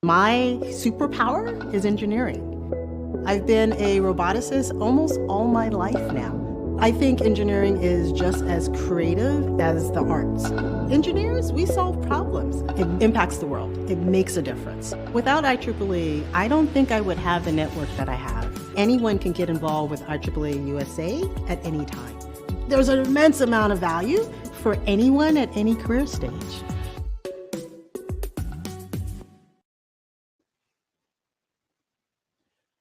My superpower is engineering. I've been a roboticist almost all my life now. I think engineering is just as creative as the arts. Engineers, we solve problems. It impacts the world. It makes a difference. Without IEEE, I don't think I would have the network that I have. Anyone can get involved with IEEE USA at any time. There's an immense amount of value for anyone at any career stage.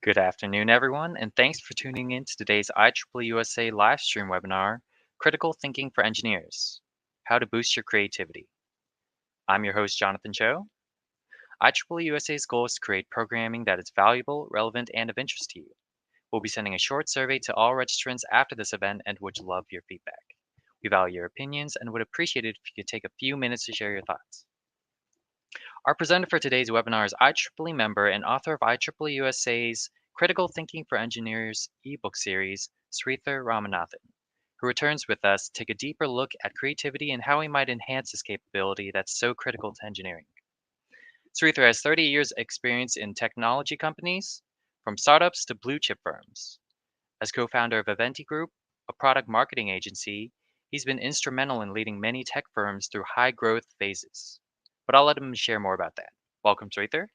Good afternoon, everyone, and thanks for tuning in to today's IEEE USA Livestream webinar, Critical Thinking for Engineers, How to Boost Your Creativity. I'm your host, Jonathan Cho. IEEE USA's goal is to create programming that is valuable, relevant, and of interest to you. We'll be sending a short survey to all registrants after this event and would love your feedback. We value your opinions and would appreciate it if you could take a few minutes to share your thoughts. Our presenter for today's webinar is IEEE member and author of IEEE USA's Critical Thinking for Engineers ebook series, Sridhar Ramanathan, who returns with us to take a deeper look at creativity and how we might enhance this capability that's so critical to engineering. Sridhar has 30 years experience in technology companies, from startups to blue chip firms. As co-founder of Eventi Group, a product marketing agency, he's been instrumental in leading many tech firms through high growth phases. But I'll let him share more about that. Welcome, Sridhar.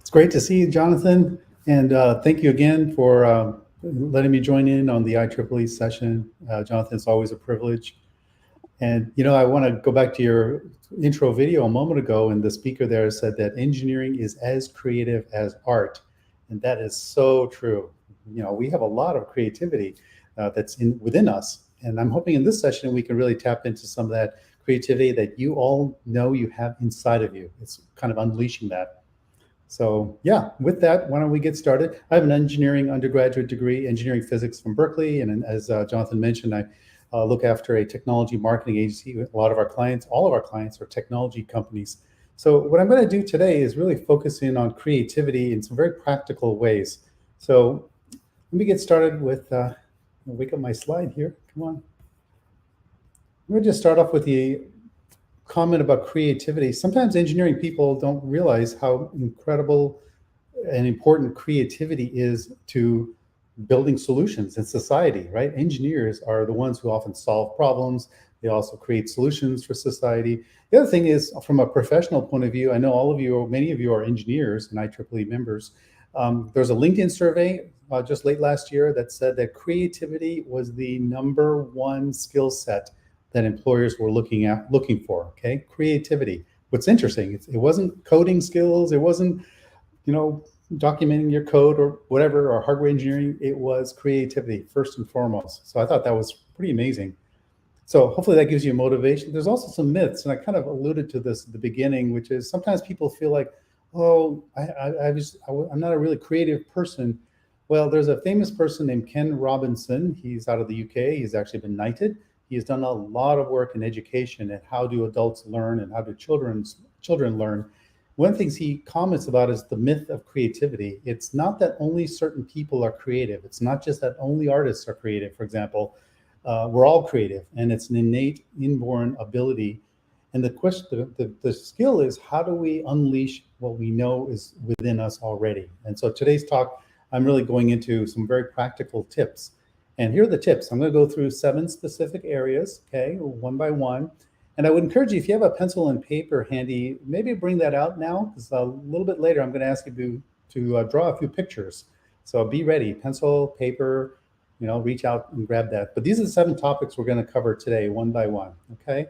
It's great to see you, Jonathan, and thank you again for letting me join in on the IEEE session. Jonathan, it's always a privilege. And I want to go back to your intro video a moment ago, and the speaker there said that engineering is as creative as art, and that is so true. We have a lot of creativity that's within us, and I'm hoping in this session we can really tap into some of that creativity that you all know you have inside of you. It's kind of unleashing that. So yeah, with that, why don't we get started? I have an engineering undergraduate degree, engineering physics from Berkeley. And as Jonathan mentioned, I look after a technology marketing agency. A lot of our clients, all of our clients are technology companies. So what I'm going to do today is really focus in on creativity in some very practical ways. So let me get started with, I'll wake up my slide here, come on. I'm going to just start off with the comment about creativity. Sometimes engineering people don't realize how incredible and important creativity is to building solutions in society, right? Engineers are the ones who often solve problems. They also create solutions for society. The other thing is, from a professional point of view, I know all of you, many of you are engineers and IEEE members. There's a LinkedIn survey just late last year that said that creativity was the #1 skill set that employers were looking for, okay? Creativity. What's interesting, it wasn't coding skills, it wasn't, documenting your code or whatever, or hardware engineering, it was creativity first and foremost. So I thought that was pretty amazing. So hopefully that gives you motivation. There's also some myths, and I kind of alluded to this at the beginning, which is sometimes people feel like, oh, I'm not a really creative person. Well, there's a famous person named Ken Robinson. He's out of the UK. He's actually been knighted. He has done a lot of work in education and how do adults learn and how do children learn. One of the things he comments about is the myth of creativity. It's not that only certain people are creative. It's not just that only artists are creative, for example. We're all creative, and it's an innate, inborn ability. And the question, the skill is, how do we unleash what we know is within us already? And so today's talk, I'm really going into some very practical tips. And here are the tips. I'm going to go through 7 specific areas, okay, one by one. And I would encourage you, if you have a pencil and paper handy, maybe bring that out now, because a little bit later I'm going to ask you to draw a few pictures. So be ready, pencil, paper, reach out and grab that. But these are the 7 topics we're going to cover today, one by one, okay?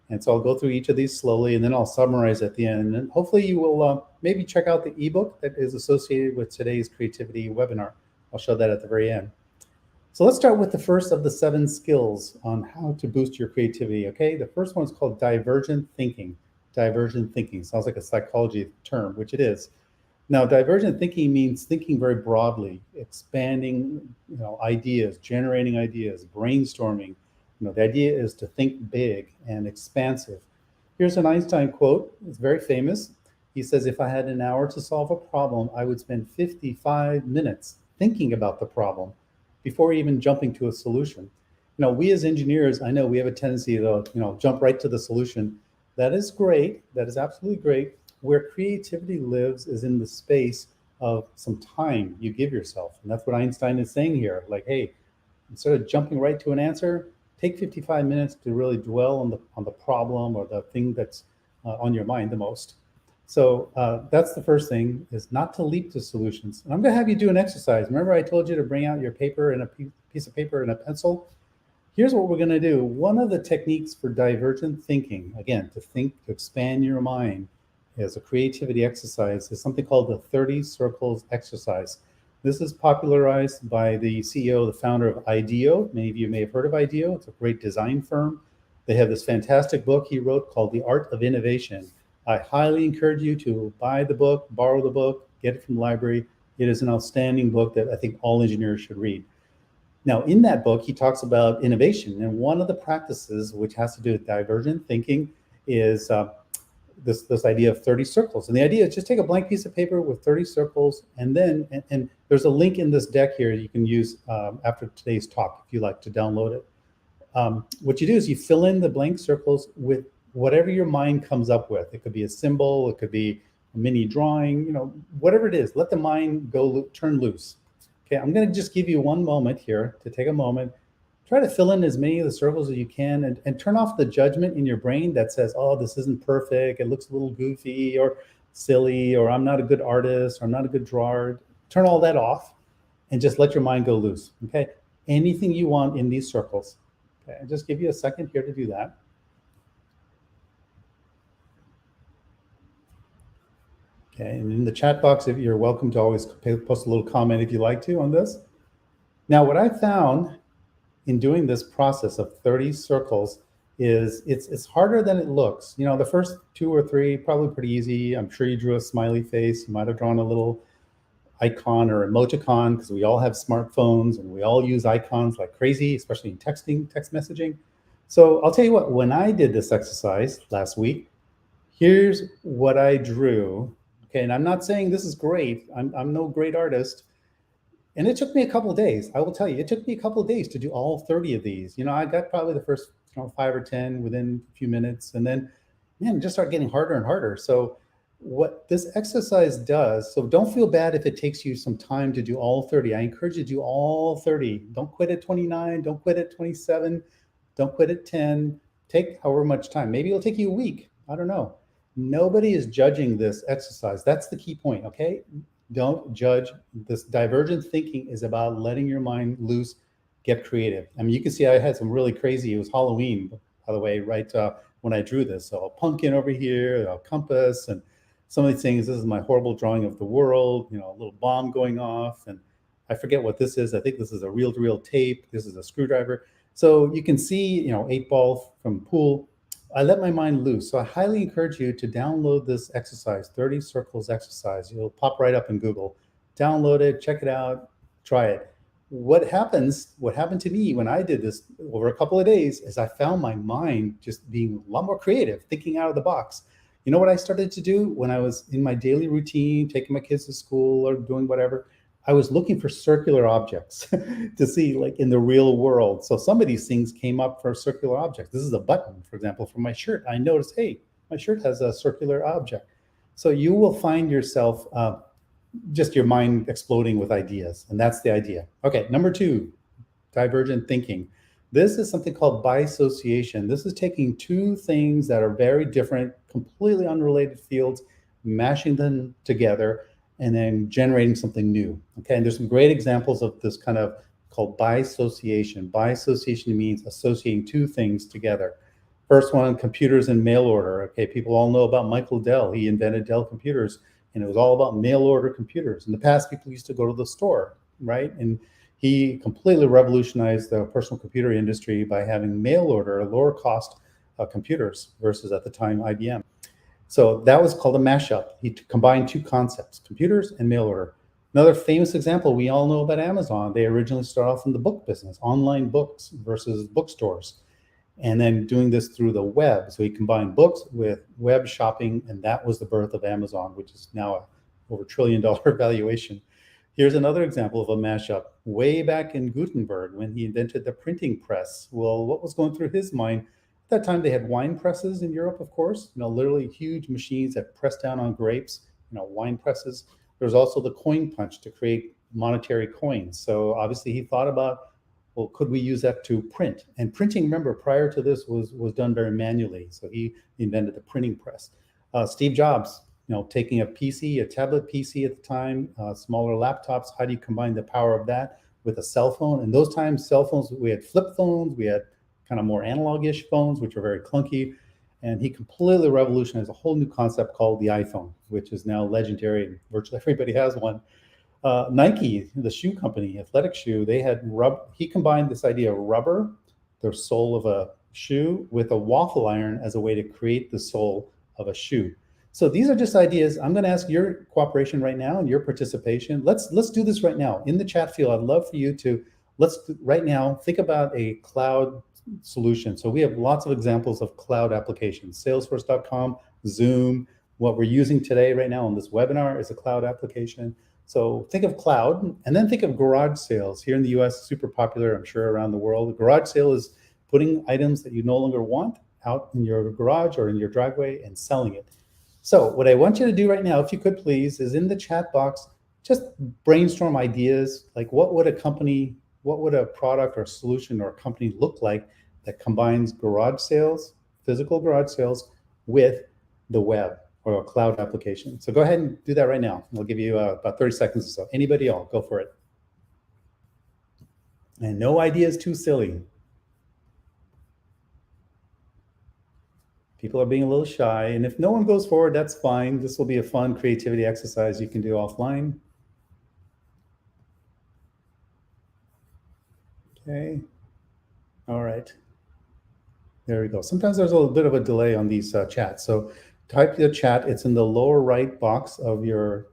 And so I'll go through each of these slowly, and then I'll summarize at the end. And hopefully you will maybe check out the ebook that is associated with today's creativity webinar. I'll show that at the very end. So let's start with the first of the 7 skills on how to boost your creativity, okay? The first one is called divergent thinking. Divergent thinking sounds like a psychology term, which it is. Now, divergent thinking means thinking very broadly, expanding, ideas, generating ideas, brainstorming. The idea is to think big and expansive. Here's an Einstein quote. It's very famous. He says, "If I had an hour to solve a problem, I would spend 55 minutes thinking about the problem before even jumping to a solution." We as engineers, I know we have a tendency to, jump right to the solution. That is great. That is absolutely great. where creativity lives is in the space of some time you give yourself. And that's what Einstein is saying here. Like, hey, instead of jumping right to an answer, take 55 minutes to really dwell on the problem or the thing that's on your mind the most. So that's the first thing, is not to leap to solutions. And I'm going to have you do an exercise. Remember I told you to bring out your paper and a piece of paper and a pencil? Here's what we're going to do. One of the techniques for divergent thinking, again, to think, to expand your mind as a creativity exercise, is something called the 30 circles exercise. This is popularized by the CEO, the founder of IDEO. Many of you may have heard of IDEO. It's a great design firm. They have this fantastic book he wrote called The Art of Innovation. I highly encourage you to buy the book, borrow the book, get it from the library. It is an outstanding book that I think all engineers should read. Now, in that book, he talks about innovation. And one of the practices, which has to do with divergent thinking, is this idea of 30 circles. And the idea is just take a blank piece of paper with 30 circles, and then, and there's a link in this deck here you can use after today's talk if you like to download it. What you do is you fill in the blank circles with whatever your mind comes up with. It could be a symbol, it could be a mini drawing, whatever it is. Let the mind go, turn loose. Okay, I'm going to just give you one moment here to take a moment. Try to fill in as many of the circles as you can, and turn off the judgment in your brain that says, oh, this isn't perfect, it looks a little goofy or silly, or I'm not a good artist, or I'm not a good drawer. Turn all that off and just let your mind go loose. Okay, anything you want in these circles. Okay, I'll just give you a second here to do that. Okay, and in the chat box, if you're welcome to always post a little comment if you like to on this. Now, what I found in doing this process of 30 circles is it's harder than it looks. The first 2 or 3, probably pretty easy. I'm sure you drew a smiley face. You might have drawn a little icon or emoticon, because we all have smartphones and we all use icons like crazy, especially in texting, text messaging. So I'll tell you what, when I did this exercise last week, here's what I drew. Okay, and I'm not saying this is great. I'm no great artist. And it took me a couple of days. I will tell you, it took me a couple of days to do all 30 of these. I got probably the first 5 or 10 within a few minutes. And then, man, it just started getting harder and harder. So what this exercise does, so don't feel bad if it takes you some time to do all 30. I encourage you to do all 30. Don't quit at 29. Don't quit at 27. Don't quit at 10. Take however much time. Maybe it'll take you a week. I don't know. Nobody is judging this exercise. That's the key point, okay? Don't judge. This divergent thinking is about letting your mind loose, get creative. I mean, you can see I had some really crazy, it was Halloween, by the way, right when I drew this. So a pumpkin over here, a compass, and some of these things. This is my horrible drawing of the world, a little bomb going off. And I forget what this is. I think this is a reel-to-reel tape. This is a screwdriver. So you can see, 8 ball from pool. I let my mind loose. So I highly encourage you to download this exercise, 30 circles exercise. It'll pop right up in Google. Download it, check it out, try it. What happened to me when I did this over a couple of days is I found my mind just being a lot more creative, thinking out of the box. You know what I started to do when I was in my daily routine, taking my kids to school or doing whatever? I was looking for circular objects to see, like, in the real world. So some of these things came up for circular objects. This is a button, for example, for my shirt. I noticed, hey, my shirt has a circular object. So you will find yourself, just your mind exploding with ideas. And that's the idea. Okay, number 2, divergent thinking. This is something called bisociation. This is taking 2 things that are very different, completely unrelated fields, mashing them together, and then generating something new. Okay, and there's some great examples of this kind of called bisociation. Bisociation means associating 2 things together. First one, computers and mail order. Okay, people all know about Michael Dell. He invented Dell computers, and it was all about mail order computers. In the past, people used to go to the store, right? And he completely revolutionized the personal computer industry by having mail order, lower cost computers versus, at the time, IBM. So that was called a mashup. He combined 2 concepts, computers and mail order. Another famous example, we all know about Amazon. They originally started off in the book business, online books versus bookstores, and then doing this through the web. So he combined books with web shopping, and that was the birth of Amazon, which is now a over $1 trillion valuation. Here's another example of a mashup. Way back in Gutenberg, when he invented the printing press, well, what was going through his mind? that time, they had wine presses in Europe, of course, literally huge machines that press down on grapes, wine presses. There's also the coin punch to create monetary coins. So obviously he thought about, well, could we use that to print? And printing, remember, prior to this was done very manually. So he invented the printing press. Steve Jobs, taking a PC, a tablet PC at the time, smaller laptops. How do you combine the power of that with a cell phone? And those times, cell phones, we had flip phones, we had kind of more analog-ish phones, which were very clunky. And he completely revolutionized a whole new concept called the iPhone, which is now legendary, and virtually everybody has one. Nike, the shoe company, athletic shoe, they had he combined this idea of rubber, the sole of a shoe, with a waffle iron as a way to create the sole of a shoe. So these are just ideas. I'm going to ask your cooperation right now and your participation. Let's do this right now in the chat field. I'd love for you to right now think about a cloud solution. So we have lots of examples of cloud applications. Salesforce.com, Zoom. What we're using today right now on this webinar is a cloud application. So think of cloud, and then think of garage sales. Here in the US, super popular, I'm sure, around the world. A garage sale is putting items that you no longer want out in your garage or in your driveway and selling it. So what I want you to do right now, if you could please, is in the chat box, just brainstorm ideas, like what would a product or solution or a company look like that combines garage sales, physical garage sales, with the web or a cloud application. So go ahead and do that right now. I'll give you about 30 seconds or so. Anybody else, go for it. And no idea is too silly. People are being a little shy, and if no one goes forward, that's fine. This will be a fun creativity exercise you can do offline. Okay. All right. There we go. Sometimes there's a little bit of a delay on these chats. So type the chat. It's in the lower right box of your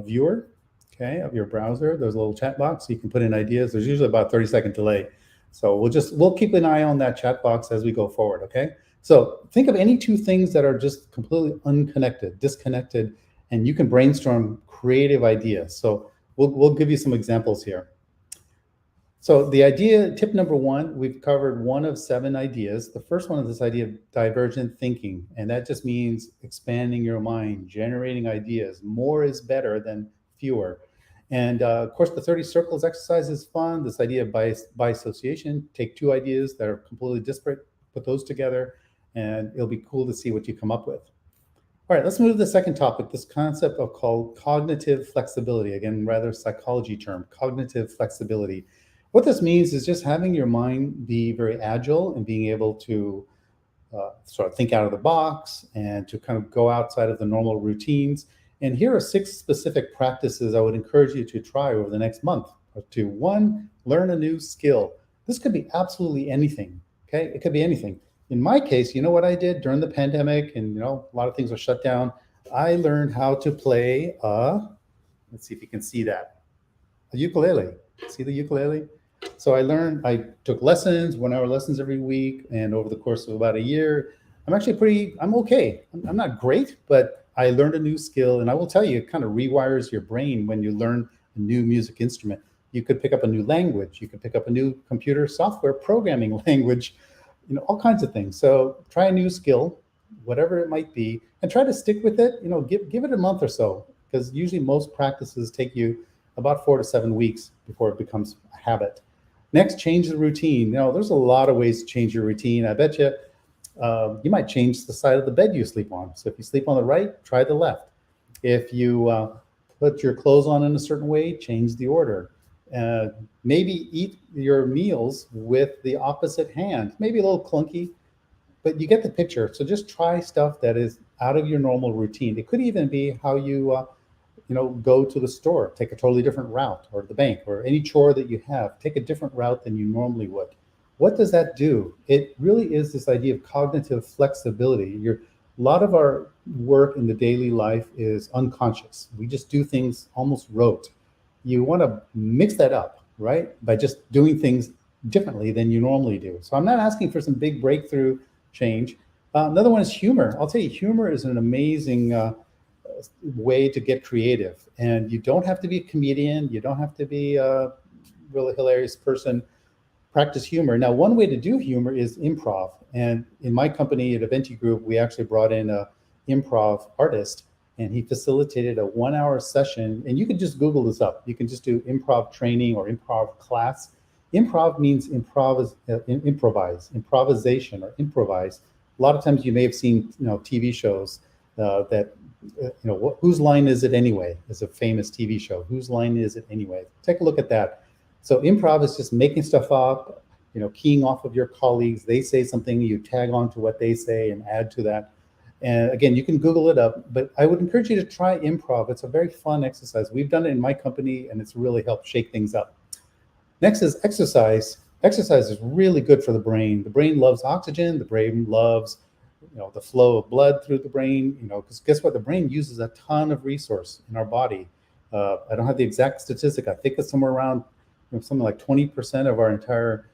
viewer, okay, of your browser. There's a little chat box. You can put in ideas. There's usually about 30-second delay. So we'll keep an eye on that chat box as we go forward, okay? So think of any two things that are just completely unconnected, disconnected, and you can brainstorm creative ideas. So we'll give you some examples here. So the idea, tip number one, we've covered one of 7 ideas. The first one is this idea of divergent thinking, and that just means expanding your mind, generating ideas. More is better than fewer. And of course, the 30 circles exercise is fun. This idea of by association, take 2 ideas that are completely disparate, put those together, and it'll be cool to see what you come up with. All right, let's move to the second topic, this concept of called cognitive flexibility. Again, rather psychology term, cognitive flexibility. What this means is just having your mind be very agile and being able to sort of think out of the box and to kind of go outside of the normal routines. And here are 6 specific practices I would encourage you to try over the next month or 2. 1, learn a new skill. This could be absolutely anything, okay? It could be anything. In my case, you know what I did during the pandemic, and a lot of things were shut down. I learned how to play let's see if you can see that, a ukulele. See the ukulele? So I took lessons, 1-hour lessons every week, and over the course of about a year, I'm okay. I'm not great, but I learned a new skill, and I will tell you, it kind of rewires your brain when you learn a new music instrument. You could pick up a new language. You could pick up a new computer software programming language, all kinds of things. So try a new skill, whatever it might be, and try to stick with it. Give it a month or so, because usually most practices take you about 4 to 7 weeks before it becomes a habit. Next, change the routine. There's a lot of ways to change your routine. I bet you you might change the side of the bed you sleep on. So if you sleep on the right, try the left. If you put your clothes on in a certain way, change the order. Maybe eat your meals with the opposite hand. Maybe a little clunky, but you get the picture. So just try stuff that is out of your normal routine. It could even be how you go to the store, take a totally different route, or the bank, or any chore that you have, take a different route than you normally would. What does that do? It really is this idea of cognitive flexibility. A lot of our work in the daily life is unconscious. We just do things almost rote. You want to mix that up, right? By just doing things differently than you normally do. So I'm not asking for some big breakthrough change. Another one is humor. I'll tell you, humor is an amazing way to get creative. And you don't have to be a comedian. You don't have to be a really hilarious person. Practice humor. Now, one way to do humor is improv. And in my company at Aventi Group, we actually brought in a improv artist, and he facilitated a 1-hour session. And you can just Google this up. You can just do improv training or improv class. Improv means improvisation or improvise. A lot of times you may have seen, TV shows that, whose line is it anyway? Is a famous TV show. Whose line is it anyway? Take a look at that. So improv is just making stuff up, keying off of your colleagues. They say something, you tag on to what they say and add to that. And again, you can Google it up, but I would encourage you to try improv. It's a very fun exercise. We've done it in my company, and it's really helped shake things up. Next is exercise. Exercise is really good for the brain. The brain loves oxygen. The brain loves, the flow of blood through the brain, because guess what? The brain uses a ton of resource in our body. I don't have the exact statistic. I think it's somewhere around something like 20% of our entire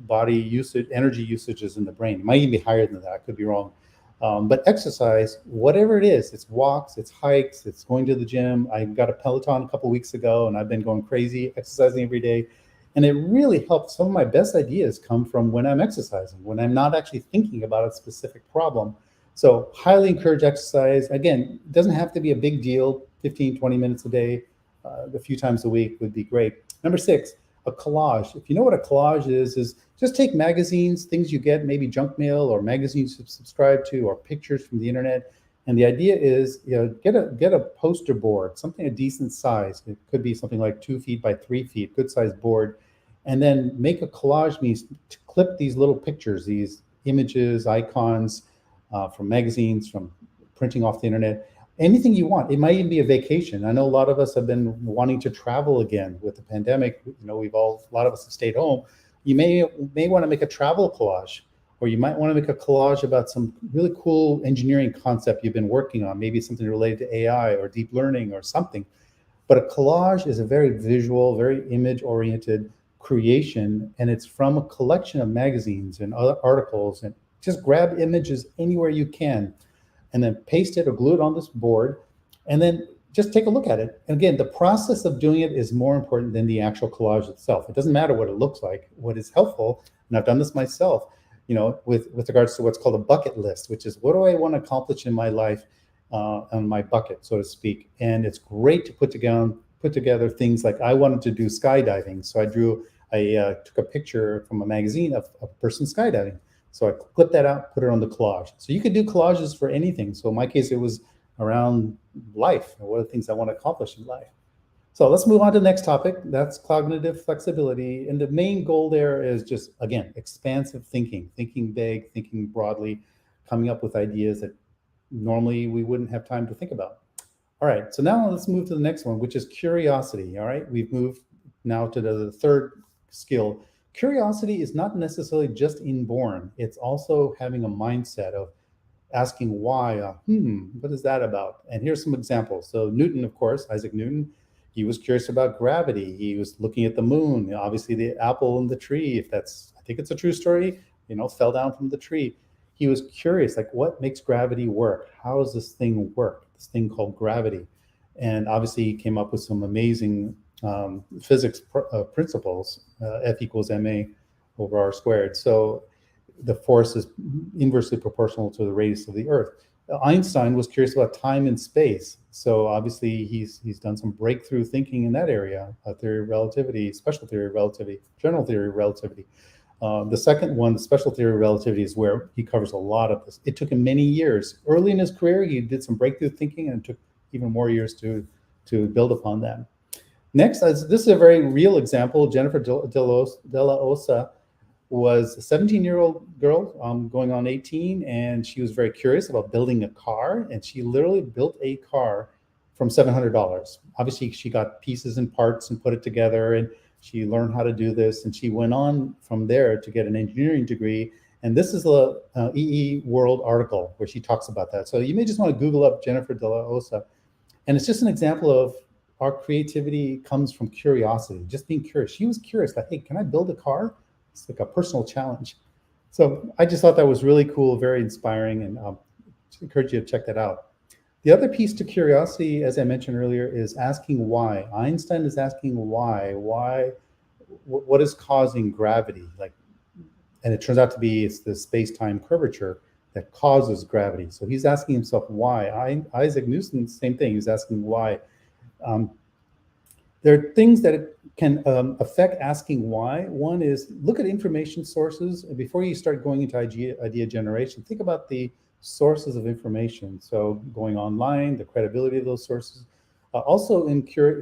body usage, energy usage is in the brain. It might even be higher than that. I could be wrong. But exercise, whatever it is, it's walks, it's hikes, it's going to the gym. I got a Peloton a couple of weeks ago, and I've been going crazy, exercising every day. And it really helps. Some of my best ideas come from when I'm exercising, when I'm not actually thinking about a specific problem. So highly encourage exercise. Again, it doesn't have to be a big deal. 15, 20 minutes a day, a few times a week would be great. Number 6, a collage. If you know what a collage is just take magazines, things you get, maybe junk mail or magazines you subscribe to, or pictures from the internet. And the idea is, get a poster board, something a decent size. It could be something like 2 feet by 3 feet, good sized board. And then make a collage, means to clip these little pictures, these images, icons from magazines, from printing off the internet, anything you want. It might even be a vacation. I know a lot of us have been wanting to travel again with the pandemic. A lot of us have stayed home. You may want to make a travel collage, or you might want to make a collage about some really cool engineering concept you've been working on, maybe something related to AI or deep learning or something. But a collage is a very visual, very image-oriented creation, and it's from a collection of magazines and other articles. And just grab images anywhere you can, and then paste it or glue it on this board, and then just take a look at it. And again, the process of doing it is more important than the actual collage itself. It doesn't matter what it looks like. What is helpful, and I've done this myself, with regards to what's called a bucket list, which is what do I want to accomplish in my life on my bucket, so to speak. And it's great to put together things like, I wanted to do skydiving. So I took a picture from a magazine of a person skydiving. So I clipped that out, put it on the collage. So you could do collages for anything. So in my case, it was around life. What are the things I want to accomplish in life? So let's move on to the next topic. That's cognitive flexibility. And the main goal there is just, again, expansive thinking big, thinking broadly, coming up with ideas that normally we wouldn't have time to think about. All right, so now let's move to the next one, which is curiosity. All right, we've moved now to the third skill. Curiosity is not necessarily just inborn. It's also having a mindset of asking why, what is that about? And here's some examples. So Newton, of course, Isaac Newton, he was curious about gravity. He was looking at the moon. Obviously, the apple in the tree, I think it's a true story, fell down from the tree. He was curious, like, what makes gravity work? How does this thing work? This thing called gravity. And obviously, he came up with some amazing physics principles, F equals ma over r squared. So the force is inversely proportional to the radius of the Earth. Einstein was curious about time and space. So obviously he's done some breakthrough thinking in that area, theory of relativity, special theory of relativity, general theory of relativity. The second one, the special theory of relativity, is where he covers a lot of this. It took him many years. Early in his career, he did some breakthrough thinking, and it took even more years to build upon that. Next, this is a very real example. Jennifer Della Osa was a 17-year-old girl going on 18, and she was very curious about building a car, and she literally built a car from $700. Obviously, she got pieces and parts and put it together, and she learned how to do this, and she went on from there to get an engineering degree. And this is a EE World article where she talks about that. So you may just want to Google up Jennifer Della Osa. And it's just an example of our creativity comes from curiosity, just being curious. She was curious, like, hey, can I build a car? It's like a personal challenge. So I just thought that was really cool, very inspiring, and encourage you to check that out. The other piece to curiosity, as I mentioned earlier, is asking why. Einstein is asking why, what is causing gravity? and it turns out to be it's the space-time curvature that causes gravity. So he's asking himself why. Isaac Newton, same thing. He's asking why. There are things that can affect asking why. One is look at information sources. Before you start going into idea generation, think about the sources of information. So going online, the credibility of those sources. Also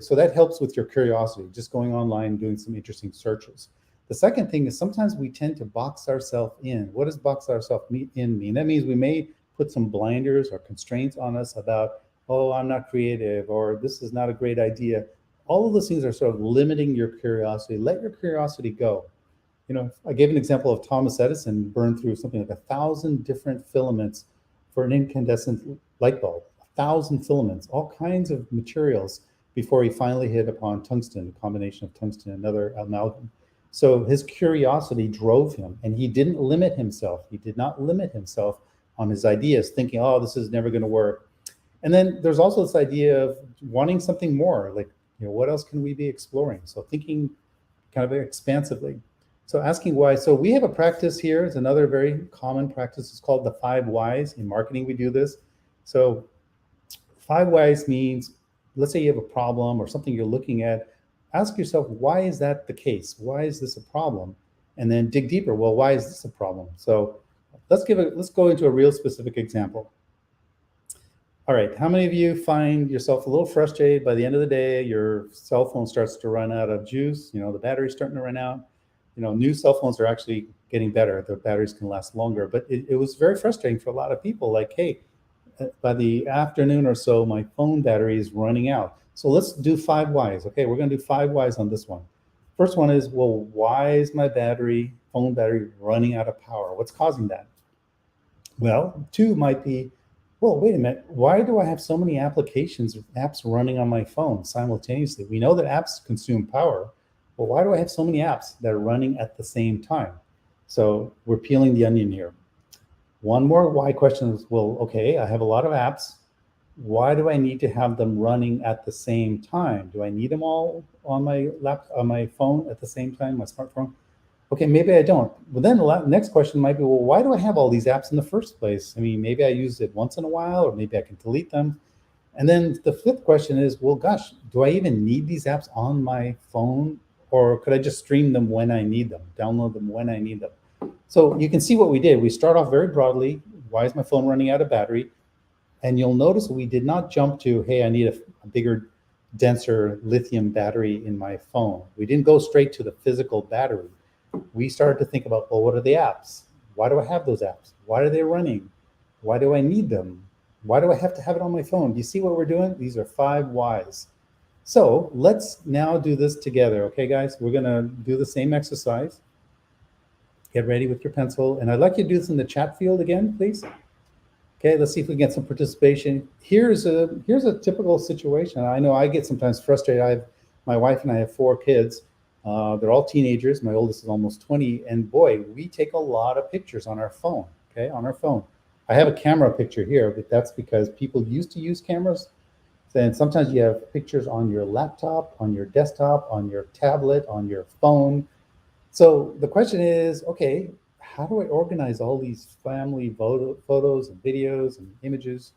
so that helps with your curiosity, just going online, doing some interesting searches. The second thing is sometimes we tend to box ourselves in. What does box ourselves in mean? That means we may put some blinders or constraints on us about, oh, I'm not creative, or this is not a great idea. All of those things are sort of limiting your curiosity. Let your curiosity go. You know, I gave an example of Thomas Edison burned through something like 1,000 different filaments for an incandescent light bulb. 1,000 filaments, all kinds of materials before he finally hit upon tungsten, a combination of tungsten and another amalgam. So his curiosity drove him, and he didn't limit himself. He did not limit himself on his ideas, thinking, oh, this is never going to work. And then there's also this idea of wanting something more, like, you know, what else can we be exploring? So thinking kind of expansively. So asking why. So we have a practice here. It's another very common practice. It's called the 5 whys. In marketing, we do this. So 5 whys means, let's say you have a problem or something you're looking at. Ask yourself, why is that the case? Why is this a problem? And then dig deeper. Well, why is this a problem? So let's go into a real specific example. All right, how many of you find yourself a little frustrated by the end of the day? Your cell phone starts to run out of juice. You know, the battery's starting to run out. You know, new cell phones are actually getting better. The batteries can last longer, but it was very frustrating for a lot of people. Like, hey, by the afternoon or so, my phone battery is running out. So let's do 5 whys. Okay, we're going to do 5 whys on this one. First one is, well, why is my phone battery running out of power? What's causing that? Well, 2 might be, well, wait a minute, why do I have so many apps running on my phone simultaneously? We know that apps consume power, but why do I have so many apps that are running at the same time? So we're peeling the onion here. One more why question is, well, okay, I have a lot of apps. Why do I need to have them running at the same time? Do I need them all on my phone at the same time, my smartphone? Okay, maybe I don't. Well, then the next question might be, well, why do I have all these apps in the first place? I mean, maybe I use it once in a while, or maybe I can delete them. And then the fifth question is, well, gosh, do I even need these apps on my phone? Or could I just stream them when I need them, download them when I need them? So you can see what we did. We start off very broadly. Why is my phone running out of battery? And you'll notice we did not jump to, hey, I need a bigger, denser lithium battery in my phone. We didn't go straight to the physical battery. We started to think about, well, what are the apps? Why do I have those apps? Why are they running? Why do I need them? Why do I have to have it on my phone? Do you see what we're doing? These are 5 whys. So let's now do this together. Okay, guys, we're going to do the same exercise. Get ready with your pencil. And I'd like you to do this in the chat field again, please. Okay, let's see if we can get some participation. Here's a typical situation. I know I get sometimes frustrated. My wife and I have 4 kids. They're all teenagers. My oldest is almost 20. And boy, we take a lot of pictures on our phone, okay, on our phone. I have a camera picture here, but that's because people used to use cameras. And sometimes you have pictures on your laptop, on your desktop, on your tablet, on your phone. So the question is, okay, how do I organize all these family photos and videos and images?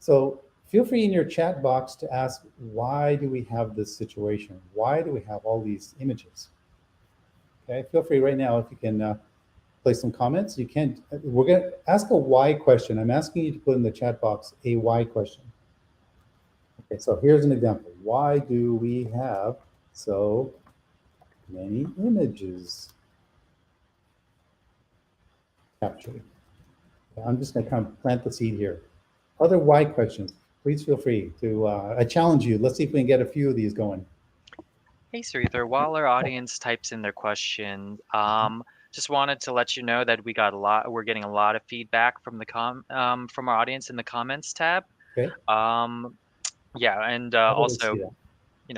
So feel free in your chat box to ask, why do we have this situation? Why do we have all these images? Okay, feel free right now if you can place some comments. You can. We're going to ask a why question. I'm asking you to put in the chat box a why question. Okay, so here's an example. Why do we have so many images captured? Okay, I'm just going to kind of plant the seed here. Other why questions, please feel free to, I challenge you. Let's see if we can get a few of these going. Hey, Sridhar, while our audience types in their question, just wanted to let you know that we're getting a lot of feedback from from our audience in the comments tab. Okay. Yeah, and How do I also, see that? you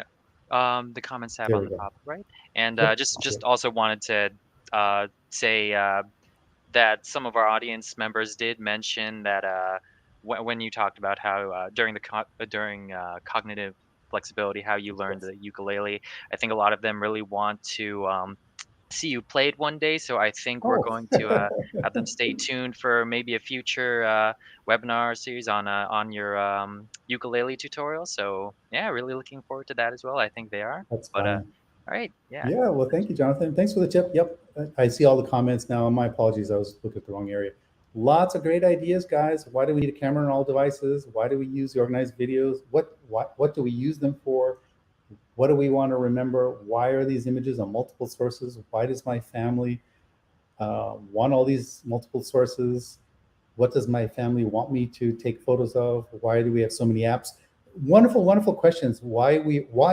the comments tab There on we the go. top, right? And Yep. just also wanted to say that some of our audience members did mention that when you talked about how during cognitive flexibility, how you learned Yes. the ukulele, I think a lot of them really want to see you played one day, so I think we're Oh, going to have them stay tuned for maybe a future webinar series on your ukulele tutorial. So yeah, really looking forward to that as well. I think they are. that's But fun. all right, yeah. Yeah, well, thank you, Jonathan. Thanks for the tip. Yep, I see all the comments now. My apologies, I was looking at the wrong area. Lots of great ideas, guys. Why do we need a camera on all devices? Why do we use the organized videos? What do we use them for? What do we want to remember? Why are these images on multiple sources? Why does my family want all these multiple sources? What does my family want me to take photos of? Why do we have so many apps? Wonderful, wonderful questions. Why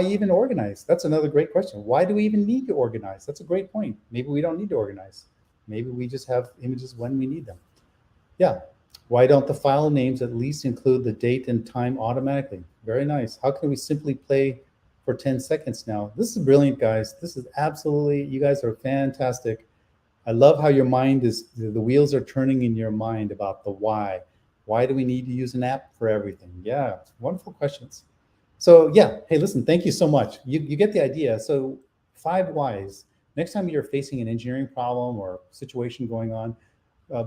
even organize? That's another great question. Why do we even need to organize? That's a great point. Maybe we don't need to organize. Maybe we just have images when we need them. Yeah. Why don't the file names at least include the date and time automatically? Very nice. How can we simply play for 10 seconds now? This is brilliant, guys. This is absolutely, you guys are fantastic. I love how your mind is, the wheels are turning in your mind about the why. Why do we need to use an app for everything? Yeah, wonderful questions. So yeah, hey, listen, thank you so much. You get the idea. So 5 whys. Next time you're facing an engineering problem or situation going on,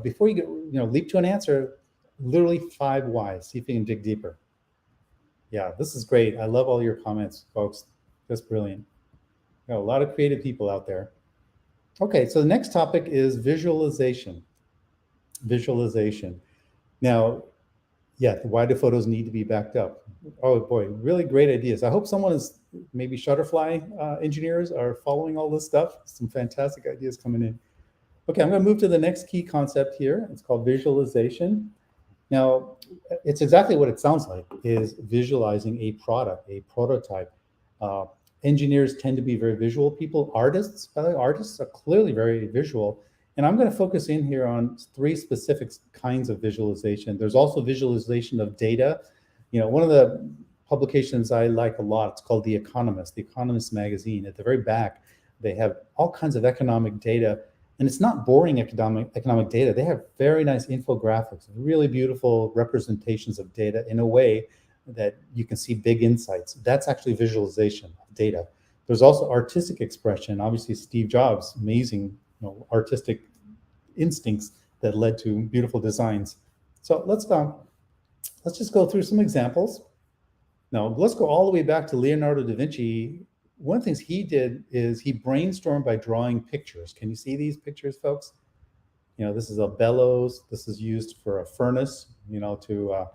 before you get, leap to an answer, literally 5 whys. See if you can dig deeper. Yeah, this is great. I love all your comments, folks. That's brilliant. Got a lot of creative people out there. Okay, so the next topic is visualization. Visualization. Now, yeah, why do photos need to be backed up? Oh boy, really great ideas. I hope someone is, maybe Shutterfly engineers are following all this stuff. Some fantastic ideas coming in. Okay, I'm going to move to the next key concept here. It's called visualization. Now, it's exactly what it sounds like, is visualizing a product, a prototype. Uh, Engineers tend to be very visual people. Artists, by the way, artists are clearly very visual. And I'm going to focus in here on 3 specific kinds of visualization. There's also visualization of data. One of the publications I like a lot, it's called The Economist magazine. At the very back, they have all kinds of economic data. And it's not boring economic data. They have very nice infographics, really beautiful representations of data in a way that you can see big insights. That's actually visualization of data. There's also artistic expression. Obviously, Steve Jobs, amazing artistic instincts that led to beautiful designs. So let's just go through some examples. Now, let's go all the way back to Leonardo da Vinci. One of the things he did is he brainstormed by drawing pictures. Can you see these pictures, folks? This is a bellows. This is used for a furnace, to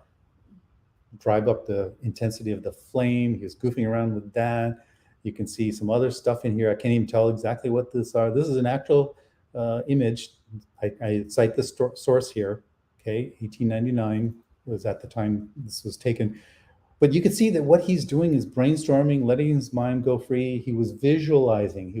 drive up the intensity of the flame. He was goofing around with that. You can see some other stuff in here. I can't even tell exactly what this are. This is an actual image. I cite this source here. Okay, 1899 was at the time this was taken. But you can see that what he's doing is brainstorming, letting his mind go free. He was visualizing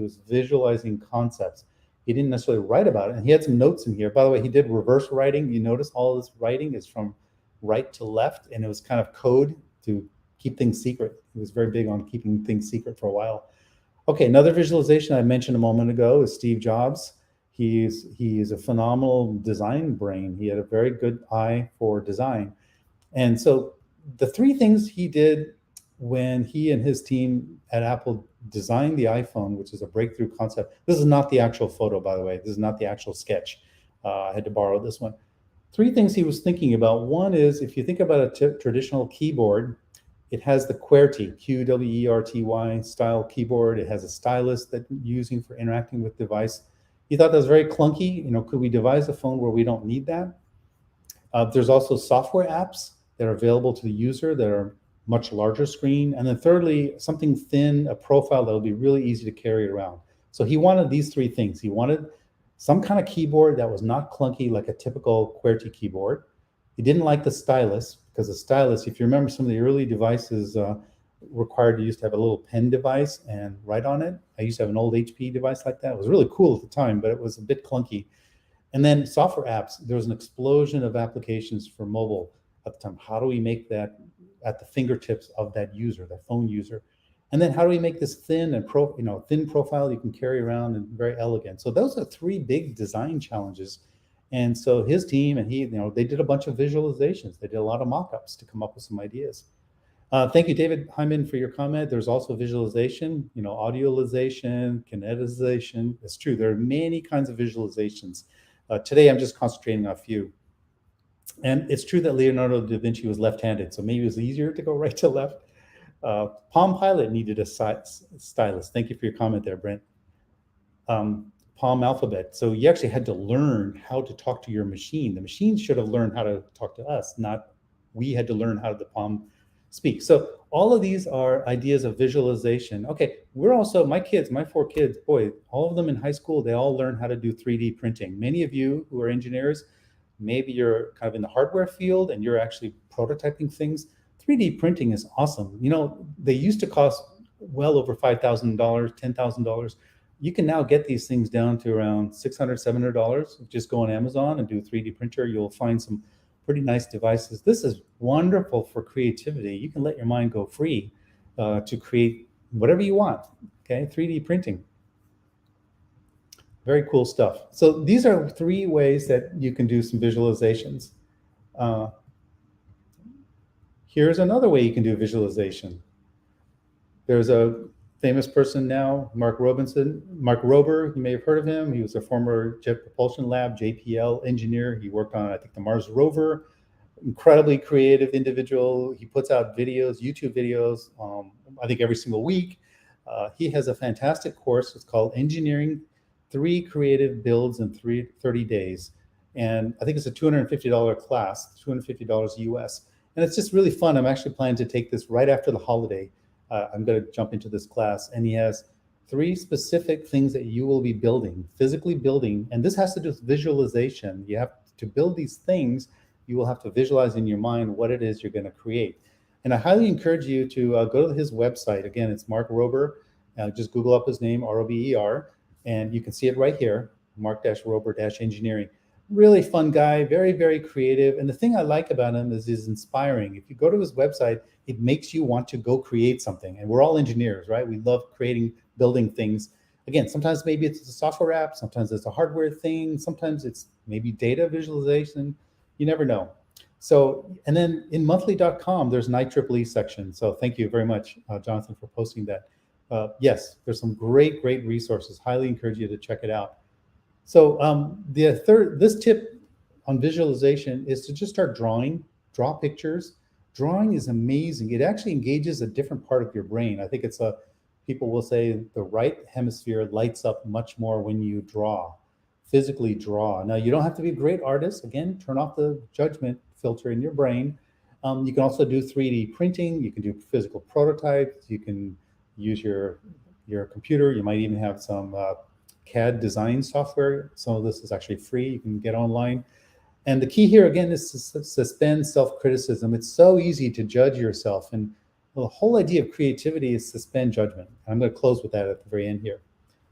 concepts. He didn't necessarily write about it. And he had some notes in here. By the way, he did reverse writing. You notice all this writing is from right to left, and it was kind of code to keep things secret. He was very big on keeping things secret for a while. Okay, another visualization I mentioned a moment ago is Steve Jobs. He is a phenomenal design brain. He had a very good eye for design. And so the 3 things he did when he and his team at Apple designed the iPhone, which is a breakthrough concept. This is not the actual photo, by the way. This is not the actual sketch. I had to borrow this one. 3 things he was thinking about. One is, if you think about a traditional keyboard, it has the QWERTY, Q-W-E-R-T-Y style keyboard. It has a stylus that you're using for interacting with device. He thought that was very clunky. Could we devise a phone where we don't need that? There's also software apps that are available to the user that are much larger screen. And then thirdly, something thin, a profile that will be really easy to carry around. So he wanted these 3 things. He wanted some kind of keyboard that was not clunky like a typical QWERTY keyboard. He didn't like the stylus, because the stylus, if you remember, some of the early devices required you used to have a little pen device and write on it. I used to have an old HP device like that. It was really cool at the time, but it was a bit clunky. And then software apps, there was an explosion of applications for mobile at the time. How do we make that at the fingertips of that user, that phone user? And then how do we make this thin and thin profile you can carry around and very elegant? So those are 3 big design challenges. And so his team and he, they did a bunch of visualizations. They did a lot of mock-ups to come up with some ideas. Thank you, David Hyman, for your comment. There's also visualization, audialization, kinetization. It's true. There are many kinds of visualizations. Today, I'm just concentrating on a few. And it's true that Leonardo da Vinci was left-handed, so maybe it was easier to go right to left. Palm Pilot needed a stylus. Thank you for your comment there, Brent. Palm Alphabet. So you actually had to learn how to talk to your machine. The machine should have learned how to talk to us, not we had to learn how the Palm speak. So all of these are ideas of visualization. Okay, we're also, my 4 kids, boy, all of them in high school, they all learn how to do 3D printing. Many of you who are engineers, maybe you're kind of in the hardware field and you're actually prototyping things. 3D printing is awesome. They used to cost well over $5,000, $10,000. You can now get these things down to around $600, $700. Just go on Amazon and do a 3D printer. You'll find some pretty nice devices. This is wonderful for creativity. You can let your mind go free to create whatever you want. Okay, 3D printing. Very cool stuff. So these are 3 ways that you can do some visualizations. Here's another way you can do visualization. There's a famous person now, Mark Rober, you may have heard of him. He was a former Jet Propulsion Lab, JPL engineer. He worked on, I think, the Mars rover. Incredibly creative individual. He puts out videos, YouTube videos, I think every single week. He has a fantastic course. It's called Engineering 3 Creative Builds in 30 Days. And I think it's a $250 class, $250 US. And it's just really fun. I'm actually planning to take this right after the holiday. I'm going to jump into this class, and he has 3 specific things that you will be building, physically building. And this has to do with visualization. You have to build these things. You will have to visualize in your mind what it is you're going to create. And I highly encourage you to go to his website. Again, it's Mark Rober. Just Google up his name, R-O-B-E-R, and you can see it right here, Mark-Rober-Engineering. Really fun guy, very, very creative. And the thing I like about him is he's inspiring. If you go to his website, it makes you want to go create something. And we're all engineers, right? We love building things. Again, sometimes maybe it's a software app, sometimes it's a hardware thing, sometimes it's maybe data visualization. You never know. So, and then in monthly.com, there's an IEEE section. So thank you very much, Jonathan, for posting that. Yes, there's some great resources. Highly encourage you to check it out. So this tip on visualization is to just start drawing, draw pictures. Drawing is amazing. It actually engages a different part of your brain. I think people will say the right hemisphere lights up much more when you physically draw. Now, you don't have to be a great artist. Again, turn off the judgment filter in your brain. You can also do 3D printing. You can do physical prototypes. You can use your computer. You might even have some CAD design software. Some of this is actually free. You can get online. And the key here, again, is to suspend self-criticism. It's so easy to judge yourself. And the whole idea of creativity is suspend judgment. I'm going to close with that at the very end here.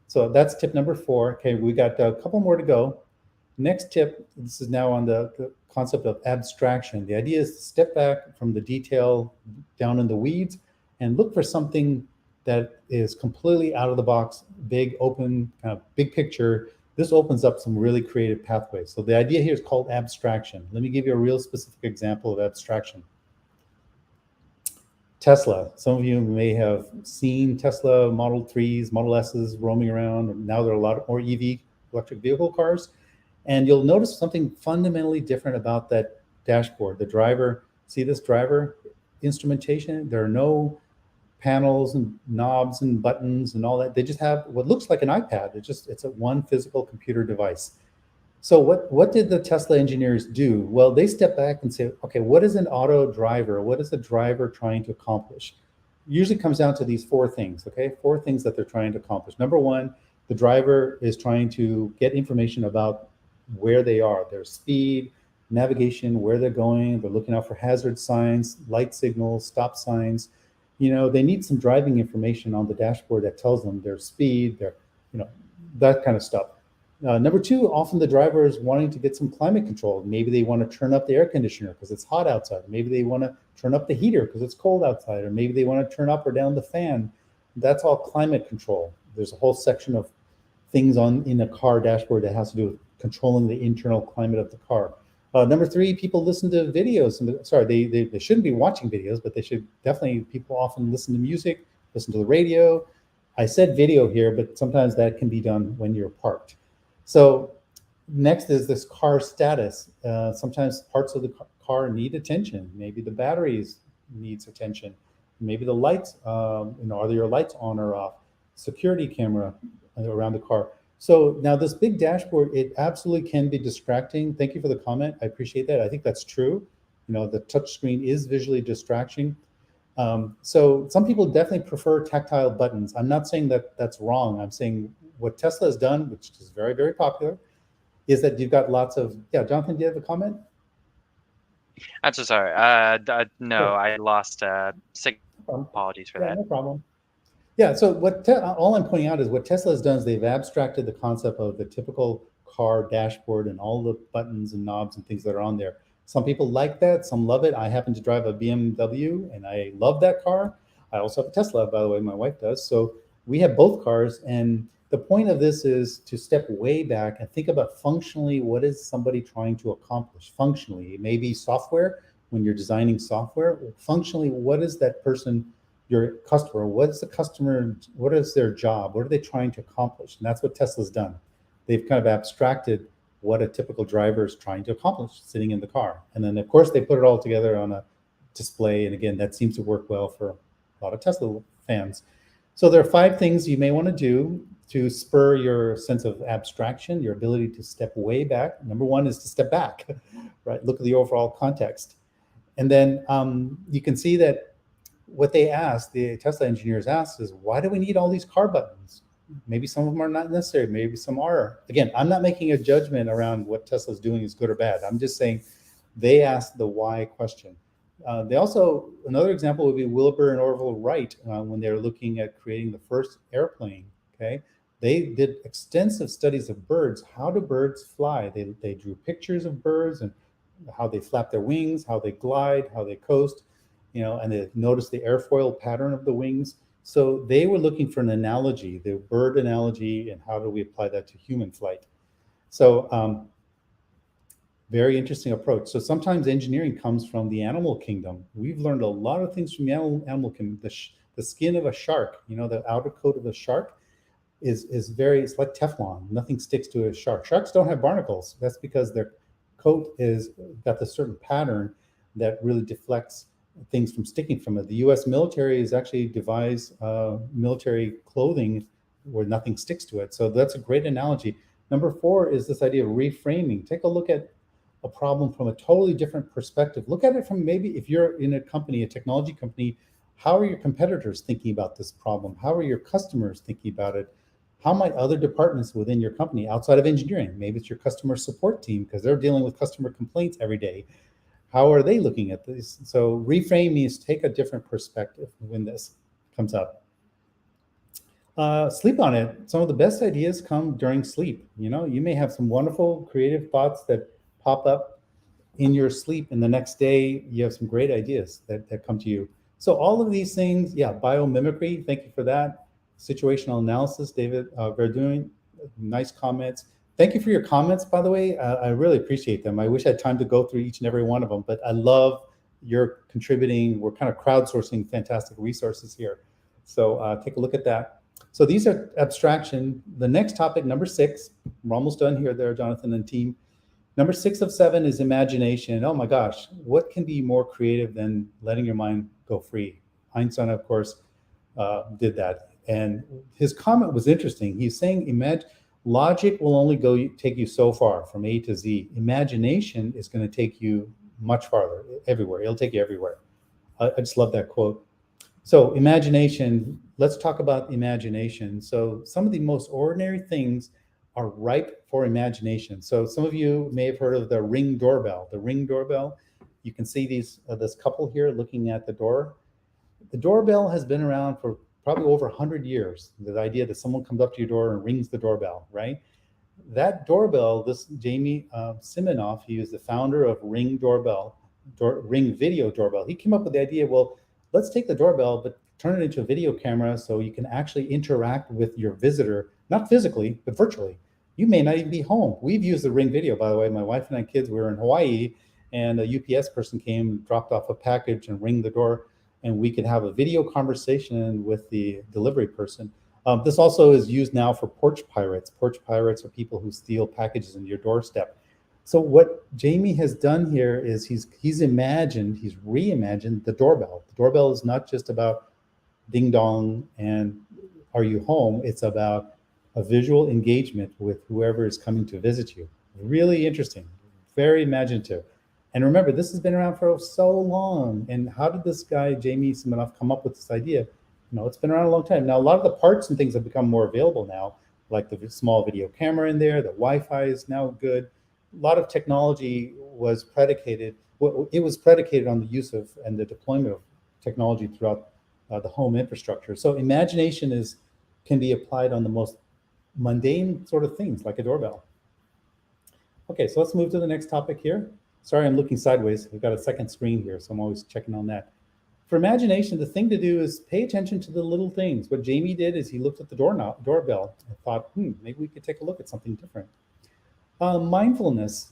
So that's tip number 4. Okay, we got a couple more to go. Next tip, this is now on the concept of abstraction. The idea is to step back from the detail down in the weeds and look for something that is completely out of the box, big, open, kind of big picture. This opens up some really creative pathways. So the idea here is called abstraction. Let me give you a real specific example of abstraction. Tesla. Some of you may have seen Tesla Model 3s, Model S's roaming around. Now there are a lot more EV, electric vehicle cars. And you'll notice something fundamentally different about that dashboard. The driver, see this driver instrumentation? There are no panels and knobs and buttons and all that. They just have what looks like an iPad. It's a one physical computer device. So what did the Tesla engineers do? Well, they step back and say, okay, what is an auto driver? What is the driver trying to accomplish? Usually comes down to these 4 things, okay? 4 things that they're trying to accomplish. Number 1, the driver is trying to get information about where they are, their speed, navigation, where they're going. They're looking out for hazard signs, light signals, stop signs. They need some driving information on the dashboard that tells them their speed, that kind of stuff. Number 2, often the driver is wanting to get some climate control. Maybe they want to turn up the air conditioner because it's hot outside. Maybe they want to turn up the heater because it's cold outside. Or maybe they want to turn up or down the fan. That's all climate control. There's a whole section of things in a car dashboard that has to do with controlling the internal climate of the car. Number three, people listen to videos. Sorry, they shouldn't be watching videos, but they should definitely, people often listen to music, listen to the radio. I said video here, but sometimes that can be done when you're parked. So next is this car status. Sometimes parts of the car need attention. Maybe the batteries needs attention. Maybe the lights, are your lights on or off? Security camera around the car. So now this big dashboard, it absolutely can be distracting. Thank you for the comment. I appreciate that. I think that's true. The touch screen is visually distraction. So some people definitely prefer tactile buttons. I'm not saying that that's wrong. I'm saying what Tesla has done, which is very, very popular, is that you've got lots of, yeah, Jonathan, do you have a comment? I'm so sorry. No, Sure. I lost signal. Apologies for that. No problem. Yeah, so all I'm pointing out is what Tesla has done is they've abstracted the concept of the typical car dashboard and all the buttons and knobs and things that are on there. Some people like that, some love it. I happen to drive a BMW and I love that car. I also have a Tesla, by the way, my wife does. So we have both cars. And the point of this is to step way back and think about functionally, what is somebody trying to accomplish functionally? It may be software when you're designing software. Functionally, what is that person, your customer, what is the customer, what is their job? What are they trying to accomplish? And that's what Tesla's done. They've kind of abstracted what a typical driver is trying to accomplish sitting in the car. And then of course they put it all together on a display. And again, that seems to work well for a lot of Tesla fans. So there are 5 things you may want to do to spur your sense of abstraction, your ability to step way back. Number 1 is to step back, right? Look at the overall context. And then you can see that what they asked, the Tesla engineers asked, is why do we need all these car buttons? Maybe some of them are not necessary. Maybe some are. Again, I'm not making a judgment around what Tesla's doing is good or bad. I'm just saying they asked the why question. They also, another example would be Wilbur and Orville Wright when they were looking at creating the first airplane. Okay, they did extensive studies of birds. How do birds fly? They drew pictures of birds and how they flap their wings, how they glide, how they coast, and they noticed the airfoil pattern of the wings. So they were looking for an analogy, the bird analogy, and how do we apply that to human flight? So very interesting approach. So sometimes engineering comes from the animal kingdom. We've learned a lot of things from the animal kingdom. The skin of a shark, the outer coat of a shark is it's like Teflon. Nothing sticks to a shark. Sharks don't have barnacles. That's because their coat is got this certain pattern that really deflects things from sticking from it. The U.S. military has actually devised military clothing where nothing sticks to it. So that's a great analogy. Number 4 is this idea of reframing. Take a look at a problem from a totally different perspective. Look at it from maybe if you're in a company, a technology company, how are your competitors thinking about this problem? How are your customers thinking about it? How might other departments within your company outside of engineering, maybe it's your customer support team because they're dealing with customer complaints every day. How are they looking at this? So reframe means take a different perspective when this comes up. Sleep on it. Some of the best ideas come during sleep. You may have some wonderful creative thoughts that pop up in your sleep, and the next day you have some great ideas that come to you. So all of these things, yeah, biomimicry, thank you for that. Situational analysis, David Verduin, nice comments. Thank you for your comments, by the way. I really appreciate them. I wish I had time to go through each and every one of them, but I love your contributing. We're kind of crowdsourcing fantastic resources here. So take a look at that. So these are abstraction. The next topic, number 6, we're almost done here there, Jonathan and team. Number 6 of 7 is imagination. Oh my gosh, what can be more creative than letting your mind go free? Einstein, of course, did that. And his comment was interesting. He's saying, logic will only take you so far from A to Z. Imagination is going to take you much farther, everywhere. It'll take you everywhere. I just love that quote. So imagination, let's talk about imagination. So some of the most ordinary things are ripe for imagination. So some of you may have heard of the Ring doorbell. The Ring doorbell, you can see this couple here looking at the door. The doorbell has been around for probably over 100 years. The idea that someone comes up to your door and rings the doorbell, right? That doorbell, this Jamie Siminoff, he was the founder of Ring Doorbell, Ring Video Doorbell. He came up with the idea, well, let's take the doorbell, but turn it into a video camera so you can actually interact with your visitor, not physically, but virtually. You may not even be home. We've used the Ring video, by the way. My wife and my kids, we were in Hawaii, and a UPS person came, dropped off a package and ring the door, and we could have a video conversation with the delivery person. This also is used now for porch pirates. Porch pirates are people who steal packages in your doorstep. So what Jamie has done here is he's reimagined the doorbell. The doorbell is not just about ding dong and are you home? It's about a visual engagement with whoever is coming to visit you. Really interesting, very imaginative. And remember, this has been around for so long. And how did this guy, Jamie Siminoff, come up with this idea? It's been around a long time. Now, a lot of the parts and things have become more available now, like the small video camera in there, the Wi-Fi is now good. A lot of technology was predicated, it was predicated on the use of and the deployment of technology throughout the home infrastructure. So imagination can be applied on the most mundane sort of things, like a doorbell. Okay, so let's move to the next topic here. Sorry, I'm looking sideways. We've got a second screen here, so I'm always checking on that. For imagination, the thing to do is pay attention to the little things. What Jamie did is he looked at the doorbell and thought, maybe we could take a look at something different. Mindfulness.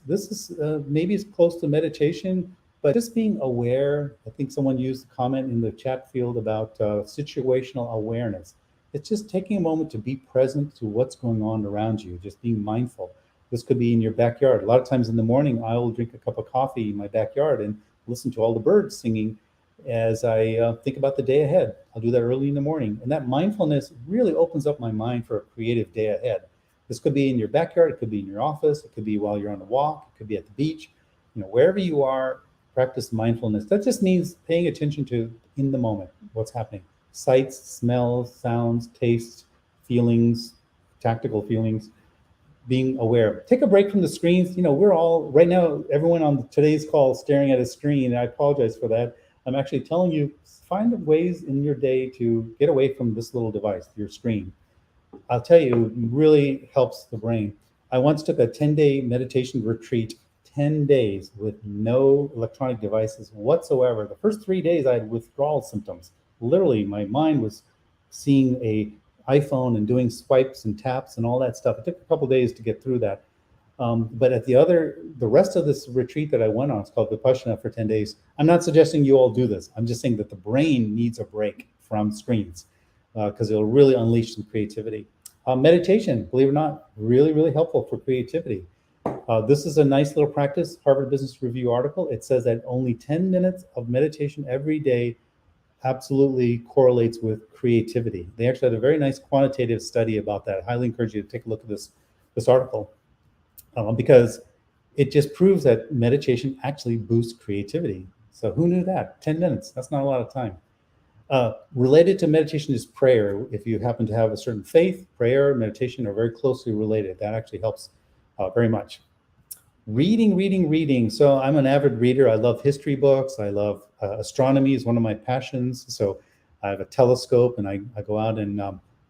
This is maybe it's close to meditation, but just being aware. I think someone used a comment in the chat field about situational awareness. It's just taking a moment to be present to what's going on around you, just being mindful. This could be in your backyard. A lot of times in the morning, I will drink a cup of coffee in my backyard and listen to all the birds singing as I think about the day ahead. I'll do that early in the morning. And that mindfulness really opens up my mind for a creative day ahead. This could be in your backyard, it could be in your office, it could be while you're on a walk, it could be at the beach. Wherever you are, practice mindfulness. That just means paying attention to, in the moment, what's happening. Sights, smells, sounds, tastes, feelings, tactical feelings, being aware. Take a break from the screens. We're all, right now, everyone on today's call is staring at a screen, and I apologize for that. I'm actually telling you, find ways in your day to get away from this little device, your screen. I'll tell you, it really helps the brain. I once took a 10-day meditation retreat, 10 days with no electronic devices whatsoever. The first 3 days I had withdrawal symptoms. Literally, my mind was seeing a iPhone and doing swipes and taps and all that stuff. It took a couple days to get through that. But at the rest of this retreat that I went on, it's called Vipassana for 10 days. I'm not suggesting you all do this. I'm just saying that the brain needs a break from screens because it'll really unleash some creativity. Meditation, believe it or not, really, really helpful for creativity. This is a nice little practice, Harvard Business Review article. It says that only 10 minutes of meditation every day absolutely correlates with creativity. They actually had a very nice quantitative study about that. I highly encourage you to take a look at this article because it just proves that meditation actually boosts creativity. So who knew that? 10 minutes, that's not a lot of time. Related to meditation is prayer. If you happen to have a certain faith, prayer, meditation are very closely related. That actually helps very much. Reading. So I'm an avid reader. I love history books. I love astronomy is one of my passions. So I have a telescope and I go out and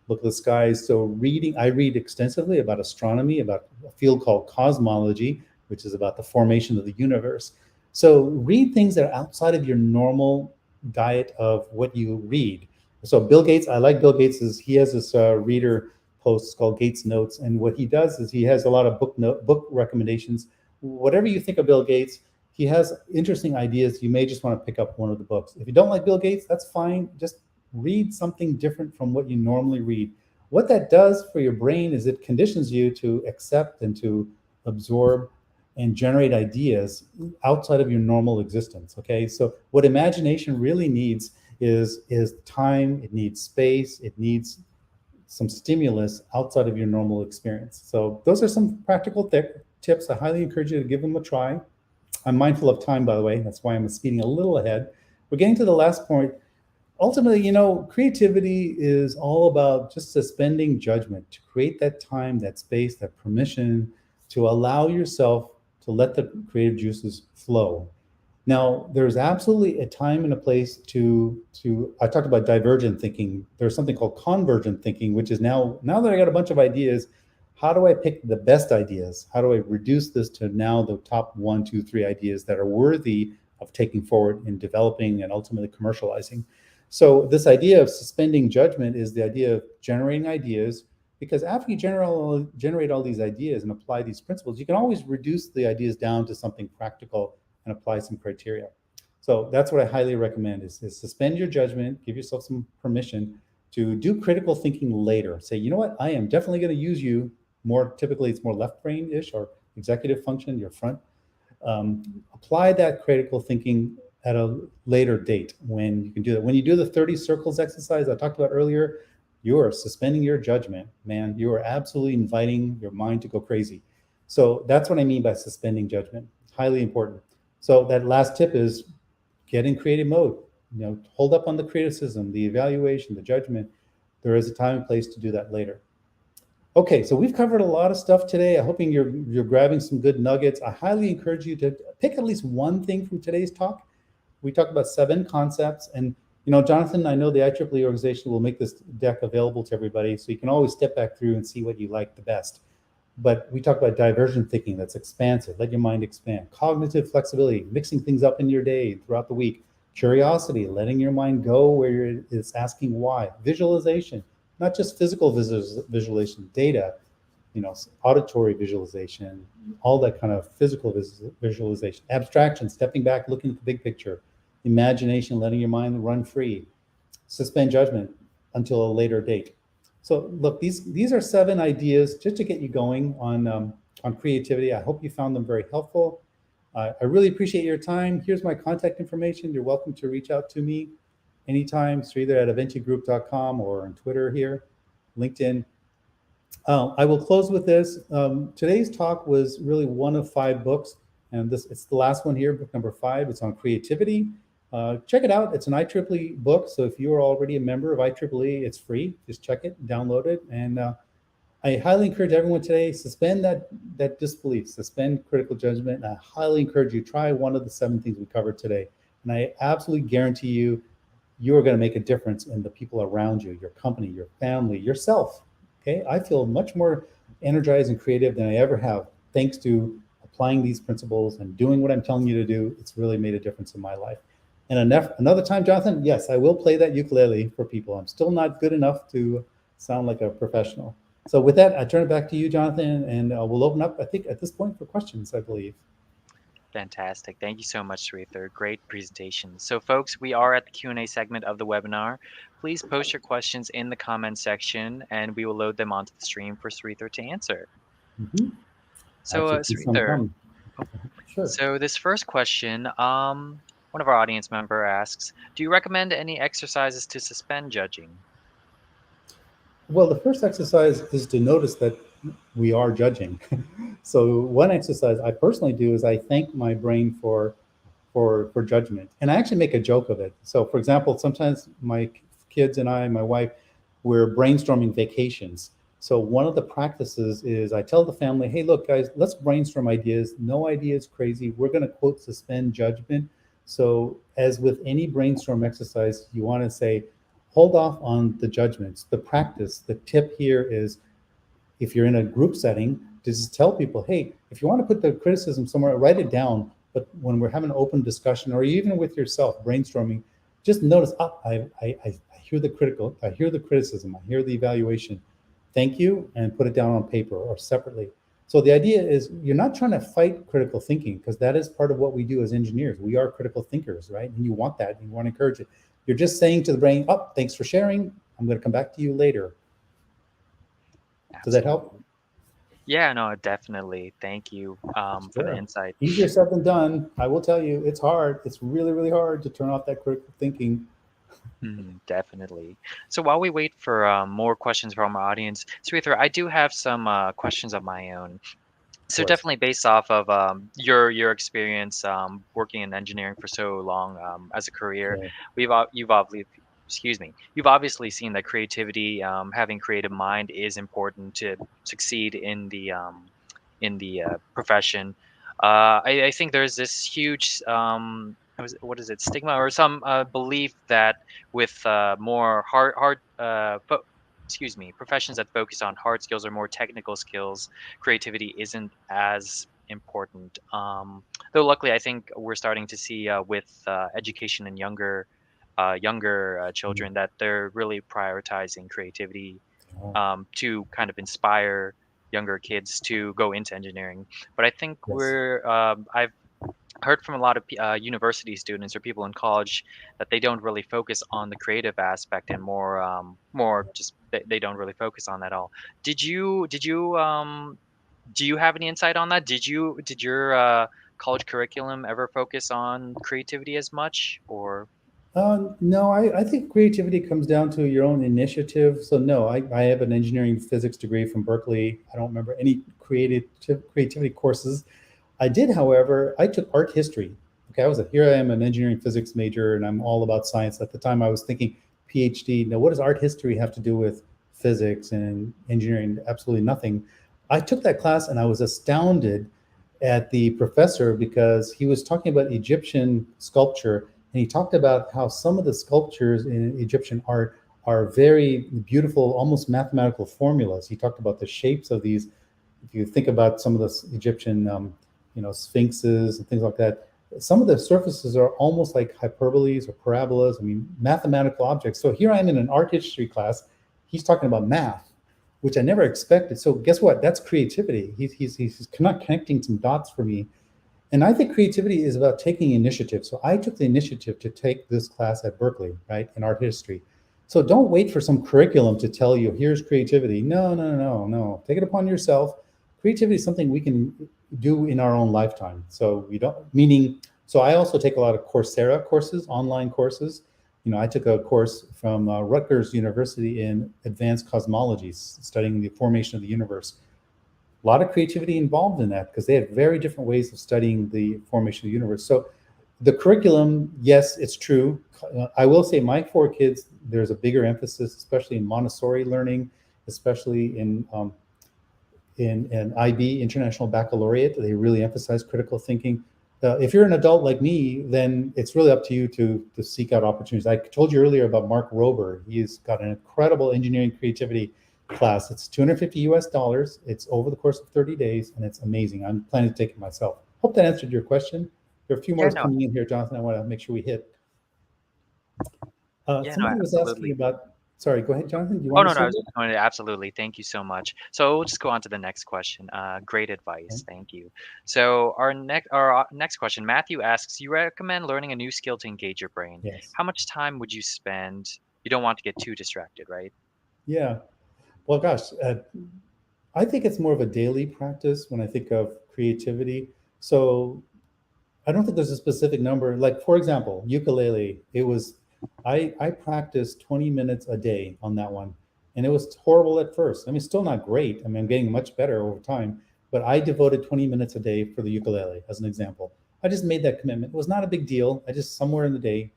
look at the skies. So I read extensively about astronomy, about a field called cosmology, which is about the formation of the universe. So read things that are outside of your normal diet of what you read. So Bill Gates, I like Bill Gates. He has this reader post called Gates Notes. And what he does is he has a lot of book recommendations. Whatever you think of Bill Gates, he has interesting ideas. You may just want to pick up one of the books. If you don't like Bill Gates, that's fine. Just read something different from what you normally read. What that does for your brain is it conditions you to accept and to absorb and generate ideas outside of your normal existence. Okay, so what imagination really needs is time, it needs space, it needs some stimulus outside of your normal experience. So those are some practical tips. I highly encourage you to give them a try. I'm mindful of time, by the way. That's why I'm speeding a little ahead. We're getting to the last point. Ultimately, creativity is all about just suspending judgment, to create that time, that space, that permission to allow yourself to let the creative juices flow. Now, there's absolutely a time and a place to I talked about divergent thinking. There's something called convergent thinking, which is now that I got a bunch of ideas, how do I pick the best ideas? How do I reduce this to now the top 1, 2, 3 ideas that are worthy of taking forward in developing and ultimately commercializing? So this idea of suspending judgment is the idea of generating ideas, because after you generate all these ideas and apply these principles, you can always reduce the ideas down to something practical and apply some criteria. So that's what I highly recommend is suspend your judgment, give yourself some permission to do critical thinking later. Say, you know what, I am definitely going to use you more. Typically, it's more left brain-ish or executive function, your front. Apply that critical thinking at a later date when you can do that. When you do the 30 circles exercise I talked about earlier, you are suspending your judgment, man. You are absolutely inviting your mind to go crazy. So that's what I mean by suspending judgment. Highly important. So that last tip is get in creative mode. Hold up on the criticism, the evaluation, the judgment. There is a time and place to do that later. Okay, so we've covered a lot of stuff today. I'm hoping you're grabbing some good nuggets. I highly encourage you to pick at least one thing from today's talk. We talked about 7 concepts, and Jonathan, I know the IEEE organization will make this deck available to everybody, so you can always step back through and see what you like the best. But we talked about divergent thinking, that's expansive, let your mind expand. Cognitive flexibility, mixing things up in your day throughout the week. Curiosity, letting your mind go where it's asking why. Visualization, not just physical visualization, data, auditory visualization, all that kind of physical visualization. Abstraction, stepping back, looking at the big picture. Imagination, letting your mind run free. Suspend judgment until a later date. So look, these are 7 ideas just to get you going on creativity. I hope you found them very helpful. I really appreciate your time. Here's my contact information. You're welcome to reach out to me anytime, Sridhar at aventigroup.com or on Twitter here, LinkedIn. I will close with this. Today's talk was really one of 5 books, and it's the last one here, book number 5. It's on creativity. Check it out. It's an IEEE book, so if you are already a member of IEEE, it's free. Just check it, download it, and I highly encourage everyone today, suspend that disbelief, suspend critical judgment, and I highly encourage you, try one of the 7 things we covered today. And I absolutely guarantee you are going to make a difference in the people around you, your company, your family, yourself. Okay, I feel much more energized and creative than I ever have, thanks to applying these principles and doing what I'm telling you to do. It's really made a difference in my life. And another time, Jonathan, yes, I will play that ukulele for people. I'm still not good enough to sound like a professional. So with that, I turn it back to you, Jonathan, and we'll open up, I think, at this point for questions, I believe. Fantastic. Thank you so much, Sridhar. Great presentation. So folks, we are at the Q&A segment of the webinar. Please post your questions in the comment section and we will load them onto the stream for Sridhar to answer. Mm-hmm. So Sridhar, Sure. So this first question, one of our audience member asks, do you recommend any exercises to suspend judging? Well, the first exercise is to notice that we are judging. So one exercise I personally do is I thank my brain for judgment, and I actually make a joke of it. So, for example, sometimes my kids and I, my wife, we're brainstorming vacations. So one of the practices is I tell the family, hey, look, guys, let's brainstorm ideas. No idea is crazy. We're going to, quote, suspend judgment. So as with any brainstorm exercise, you want to say, hold off on the judgments. The practice, the tip here is, if you're in a group setting, just tell people, hey, if you want to put the criticism somewhere, write it down. But when we're having an open discussion, or even with yourself brainstorming, just notice, I hear the criticism, I hear the evaluation. Thank you, and put it down on paper or separately. So the idea is you're not trying to fight critical thinking, because that is part of what we do as engineers. We are critical thinkers, right? And you want that, you want to encourage it. You're just saying to the brain, thanks for sharing. I'm going to come back to you later. Absolutely. Does that help? Yeah, no, definitely. Thank you for the insight. Easier said than done. I will tell you, it's hard. It's really, really hard to turn off that critical thinking. Definitely. So while we wait for more questions from our audience, Sridhar, I do have some questions of my own. So definitely based off of your experience working in engineering for so long as a career, you've obviously seen that creativity, having creative mind is important to succeed in the profession. I think there's this huge what is it, stigma or some belief that with more professions that focus on hard skills or more technical skills, creativity isn't as important. Though luckily, I think we're starting to see with education in younger children that they're really prioritizing creativity to kind of inspire younger kids to go into engineering. But I think Yes. I've heard from a lot of university students or people in college that they don't really focus on the creative aspect and more just they don't really focus on that at all. Did you do you have any insight on that? Did your college curriculum ever focus on creativity as much or? No, I think creativity comes down to your own initiative. So no, I have an engineering physics degree from Berkeley. I don't remember any creativity courses. I did, however, I took art history. Okay, here I am, an engineering physics major, and I'm all about science. At the time, I was thinking PhD. Now, what does art history have to do with physics and engineering? Absolutely nothing. I took that class, and I was astounded at the professor because he was talking about Egyptian sculpture, and he talked about how some of the sculptures in Egyptian art are very beautiful, almost mathematical formulas. He talked about the shapes of these. If you think about some of the Egyptian sphinxes and things like that. Some of the surfaces are almost like hyperboles or parabolas. I mean, mathematical objects. So here I am in an art history class. He's talking about math, which I never expected. So guess what? That's creativity. He's connecting some dots for me. And I think creativity is about taking initiative. So I took the initiative to take this class at Berkeley, right, in art history. So don't wait for some curriculum to tell you, here's creativity. No. Take it upon yourself. Creativity is something we can do in our own lifetime. So we don't, meaning, so I also take a lot of Coursera courses, online courses. I took a course from Rutgers University in advanced cosmology, studying the formation of the universe. A lot of creativity involved in that because they had very different ways of studying the formation of the universe. So the curriculum, yes, it's true. I will say my 4 kids, there's a bigger emphasis, especially in Montessori learning, especially in IB, International Baccalaureate. They really emphasize critical thinking. If you're an adult like me, then it's really up to you to seek out opportunities. I told you earlier about Mark Rober. He's got an incredible engineering creativity class. It's $250 US. It's over the course of 30 days, and it's amazing. I'm planning to take it myself. Hope that answered your question. There are a few more Yeah, no, coming in here, Jonathan. I want to make sure we hit. yeah, no, Somebody was asking absolutely. about, sorry, go ahead, Jonathan. Do you Oh, want to no, no, I say was that? just going to absolutely. Thank you so much. So we'll just go on to the next question. Great Okay. advice. Thank you. So our next question, Matthew asks, you recommend learning a new skill to engage your brain. Yes. How much time would you spend? You don't want to get too distracted, right? Yeah. Well, gosh, I think it's more of a daily practice when I think of creativity. So I don't think there's a specific number. Like, for example, ukulele, I practiced 20 minutes a day on that one. And it was horrible at first. I mean, still not great. I mean, I'm getting much better over time, but I devoted 20 minutes a day for the ukulele as an example. I just made that commitment. It was not a big deal. I just somewhere in the day,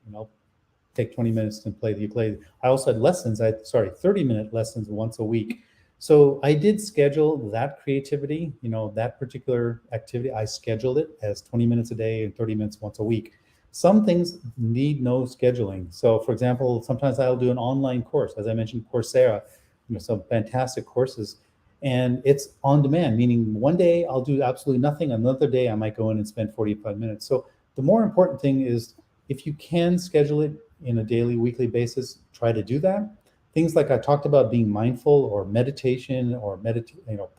take 20 minutes and play the ukulele. I also had lessons. 30-minute lessons once a week. So I did schedule that creativity, that particular activity. I scheduled it as 20 minutes a day and 30 minutes once a week. Some things need no scheduling. So for example, sometimes I'll do an online course, as I mentioned, Coursera, some fantastic courses. And it's on demand, meaning one day I'll do absolutely nothing. Another day I might go in and spend 45 minutes. So the more important thing is if you can schedule it in a daily, weekly basis, try to do that. Things like I talked about being mindful or meditation or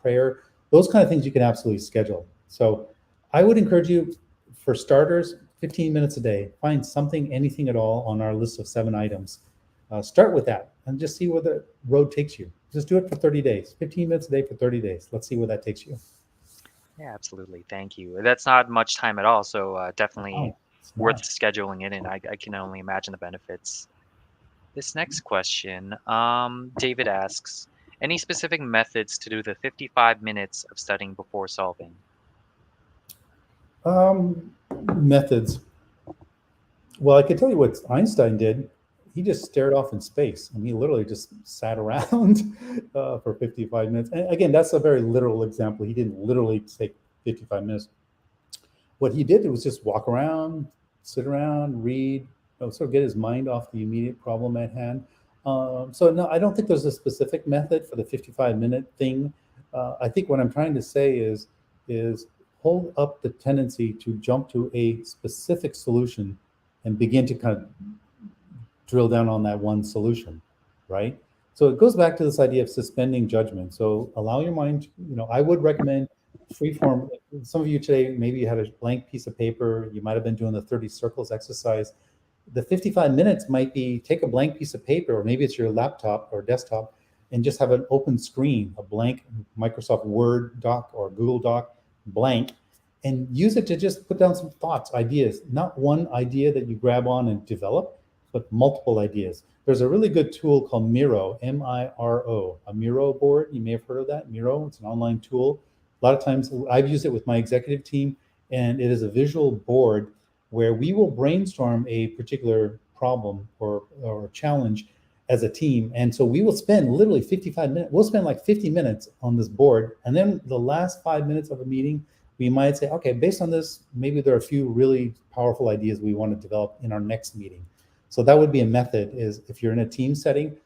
prayer, those kind of things you can absolutely schedule. So I would encourage you, for starters, 15 minutes a day. Find something, anything at all on our list of 7 items. Start with that and just see where the road takes you. Just do it for 30 days, 15 minutes a day for 30 days. Let's see where that takes you. Yeah, absolutely. Thank you. That's not much time at all. So definitely No, it's worth not. scheduling it, and I can only imagine the benefits. This next question, David asks, any specific methods to do the 55 minutes of studying before solving? Um, Methods. Well, I can tell you what Einstein did. He just stared off in space, and he literally just sat around for 55 minutes. And again, that's a very literal example. He didn't literally take 55 minutes. What he did was just walk around, sit around, read, sort of get his mind off the immediate problem at hand. So no, I don't think there's a specific method for the 55-minute thing. I think what I'm trying to say is hold up the tendency to jump to a specific solution and begin to kind of drill down on that one solution, right? So it goes back to this idea of suspending judgment. So allow your mind, I would recommend free form. Some of you today, maybe you had a blank piece of paper, you might have been doing the 30 circles exercise. The 55 minutes might be take a blank piece of paper, or maybe it's your laptop or desktop, and just have an open screen, a blank Microsoft Word doc or Google Doc, blank, and use it to just put down some thoughts, ideas, not one idea that you grab on and develop, but multiple ideas. There's a really good tool called Miro, M-I-R-O, a Miro board. You may have heard of that. Miro, it's an online tool. A lot of times I've used it with my executive team, and it is a visual board where we will brainstorm a particular problem or challenge as a team. And so we will spend literally 55 minutes. We'll spend like 50 minutes on this board. And then the last 5 minutes of a meeting, we might say, okay, based on this, maybe there are a few really powerful ideas we want to develop in our next meeting. So that would be a method, is if you're in a team setting,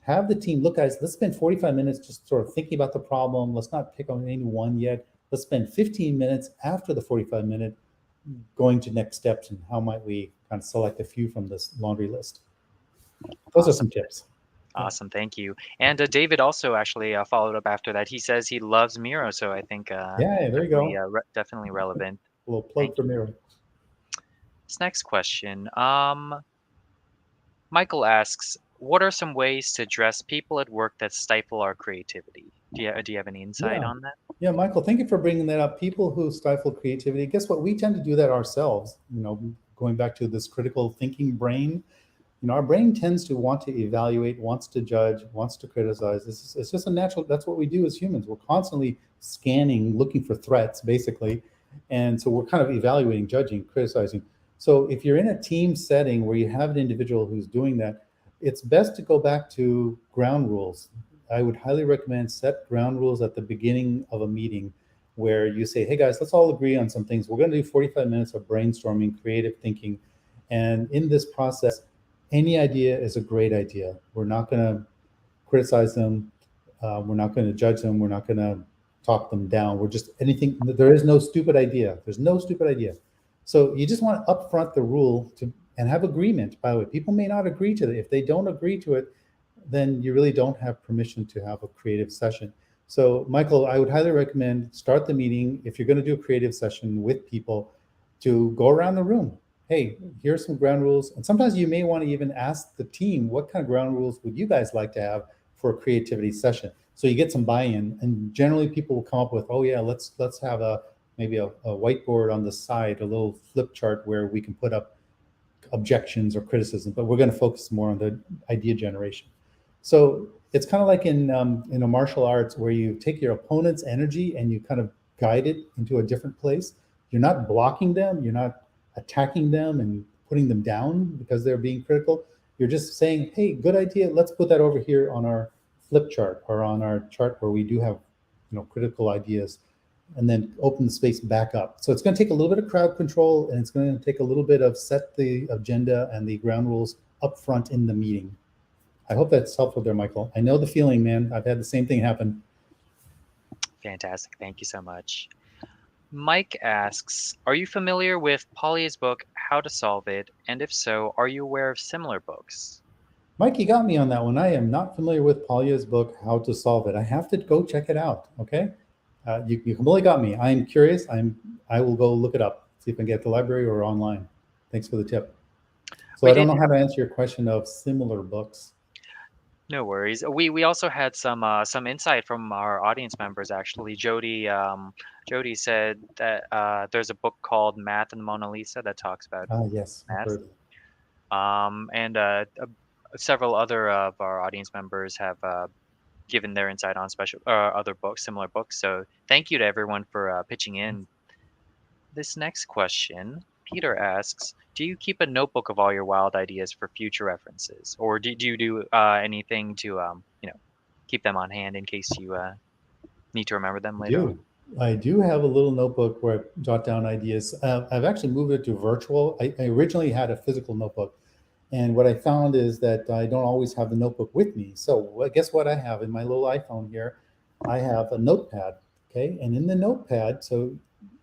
have the team, look, guys, let's spend 45 minutes just sort of thinking about the problem. Let's not pick on any one yet. Let's spend 15 minutes after the 45-minute going to next steps and how might we kind of select a few from this laundry list. Those are some tips. Awesome, thank you. And David also actually followed up after that. He says he loves Miro, so I think yeah, there you go. Definitely relevant. A little plug for Miro. This next question. Michael asks, what are some ways to address people at work that stifle our creativity? Do you have any insight on that? Yeah, Michael, thank you for bringing that up. People who stifle creativity, guess what? We tend to do that ourselves. Going back to this critical thinking brain, our brain tends to want to evaluate, wants to judge, wants to criticize. It's just a natural, that's what we do as humans. We're constantly scanning, looking for threats, basically. And so we're kind of evaluating, judging, criticizing. So if you're in a team setting where you have an individual who's doing that, it's best to go back to ground rules. I would highly recommend set ground rules at the beginning of a meeting where you say, hey guys, let's all agree on some things. We're going to do 45 minutes of brainstorming, creative thinking. And in this process, any idea is a great idea. We're not going to criticize them. We're not going to judge them. We're not going to talk them down. We're just anything. There is no stupid idea. There's no stupid idea. So you just want to upfront the rule and have agreement. By the way, people may not agree to it. If they don't agree to it, then you really don't have permission to have a creative session. So Michael, I would highly recommend start the meeting, if you're going to do a creative session with people, to go around the room. Hey, here's some ground rules. And sometimes you may want to even ask the team, what kind of ground rules would you guys like to have for a creativity session? So you get some buy-in, and generally people will come up with, oh yeah, let's have maybe a whiteboard on the side, a little flip chart where we can put up objections or criticism, but we're going to focus more on the idea generation. So it's kind of like in martial arts where you take your opponent's energy and you kind of guide it into a different place. You're not blocking them. You're not attacking them and putting them down because they're being critical. You're just saying, hey, good idea. Let's put that over here on our flip chart or on our chart where we do have, critical ideas, and then open the space back up. So it's going to take a little bit of crowd control, and it's going to take a little bit of set the agenda and the ground rules up front in the meeting. I hope that's helpful there, Michael. I know the feeling, man. I've had the same thing happen. Fantastic. Thank you so much. Mike asks, are you familiar with Polya's book, How to Solve It? And if so, are you aware of similar books? Mike, you got me on that one. I am not familiar with Polya's book, How to Solve It. I have to go check it out, okay? You completely got me. I'm curious. I will go look it up, see if I can get it to the library or online. Thanks for the tip. So I don't know how to answer your question of similar books. No worries. We also had some insight from our audience members, actually. Jody said that there's a book called Math and the Mona Lisa that talks about yes, math. And several other of our audience members have given their insight on other books, similar books. So thank you to everyone for pitching in. This next question, Peter asks, do you keep a notebook of all your wild ideas for future references? Or do you do anything to, keep them on hand in case you need to remember them later on? I do have a little notebook where I jot down ideas. I've actually moved it to virtual. I originally had a physical notebook. And what I found is that I don't always have the notebook with me. So guess what I have in my little iPhone here? I have a notepad, okay? And in the notepad, so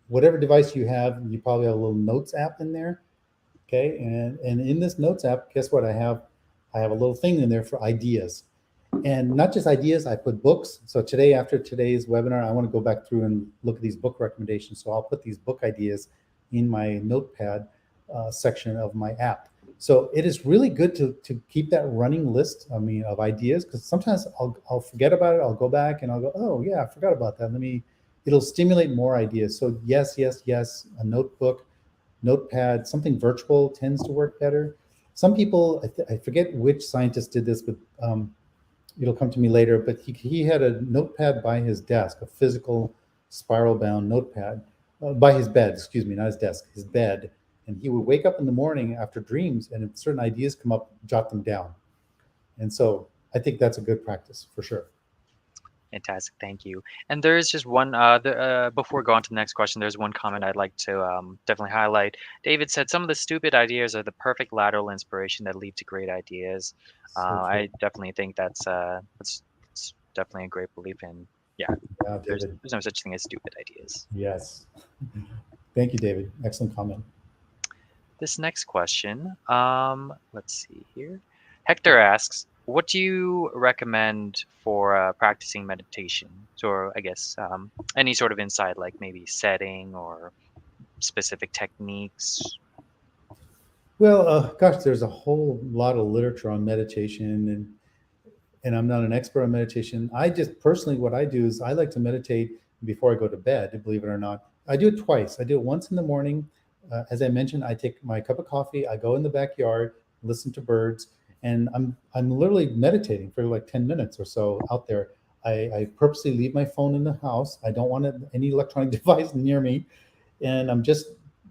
whatever device you have, you probably have a little notes app in there, okay? And in this notes app, guess what I have? I have a little thing in there for ideas. And not just ideas, I put books. So today, after today's webinar, I want to go back through and look at these book recommendations. So I'll put these book ideas in my notepad section of my app. So it is really good to keep that running list, of ideas, because sometimes I'll forget about it. I'll go back and I'll go, oh yeah, I forgot about that. It'll stimulate more ideas. So yes, a notebook, notepad, something virtual tends to work better. Some people, I forget which scientist did this, but it'll come to me later, but he had a notepad by his desk, a physical spiral bound notepad by his bed, excuse me, not his desk, his bed. And he would wake up in the morning after dreams, and if certain ideas come up, jot them down. And so I think that's a good practice for sure. Fantastic, thank you. And there is just one, before we go on to the next question, there's one comment I'd like to definitely highlight. David said, some of the stupid ideas are the perfect lateral inspiration that lead to great ideas. So I definitely think that's definitely a great belief in. Yeah, there's no such thing as stupid ideas. Yes. Thank you, David. Excellent comment. This next question, let's see here. Hector asks, what do you recommend for practicing meditation? So I guess any sort of insight, like maybe setting or specific techniques? Well, gosh, there's a whole lot of literature on meditation, and I'm not an expert on meditation. I just personally, what I do is I like to meditate before I go to bed, believe it or not. I do it twice. I do it once in the morning. As I mentioned, I take my cup of coffee, I go in the backyard, listen to birds, and I'm literally meditating for like 10 minutes or so out there. I purposely leave my phone in the house. I don't want any electronic device near me, and I'm just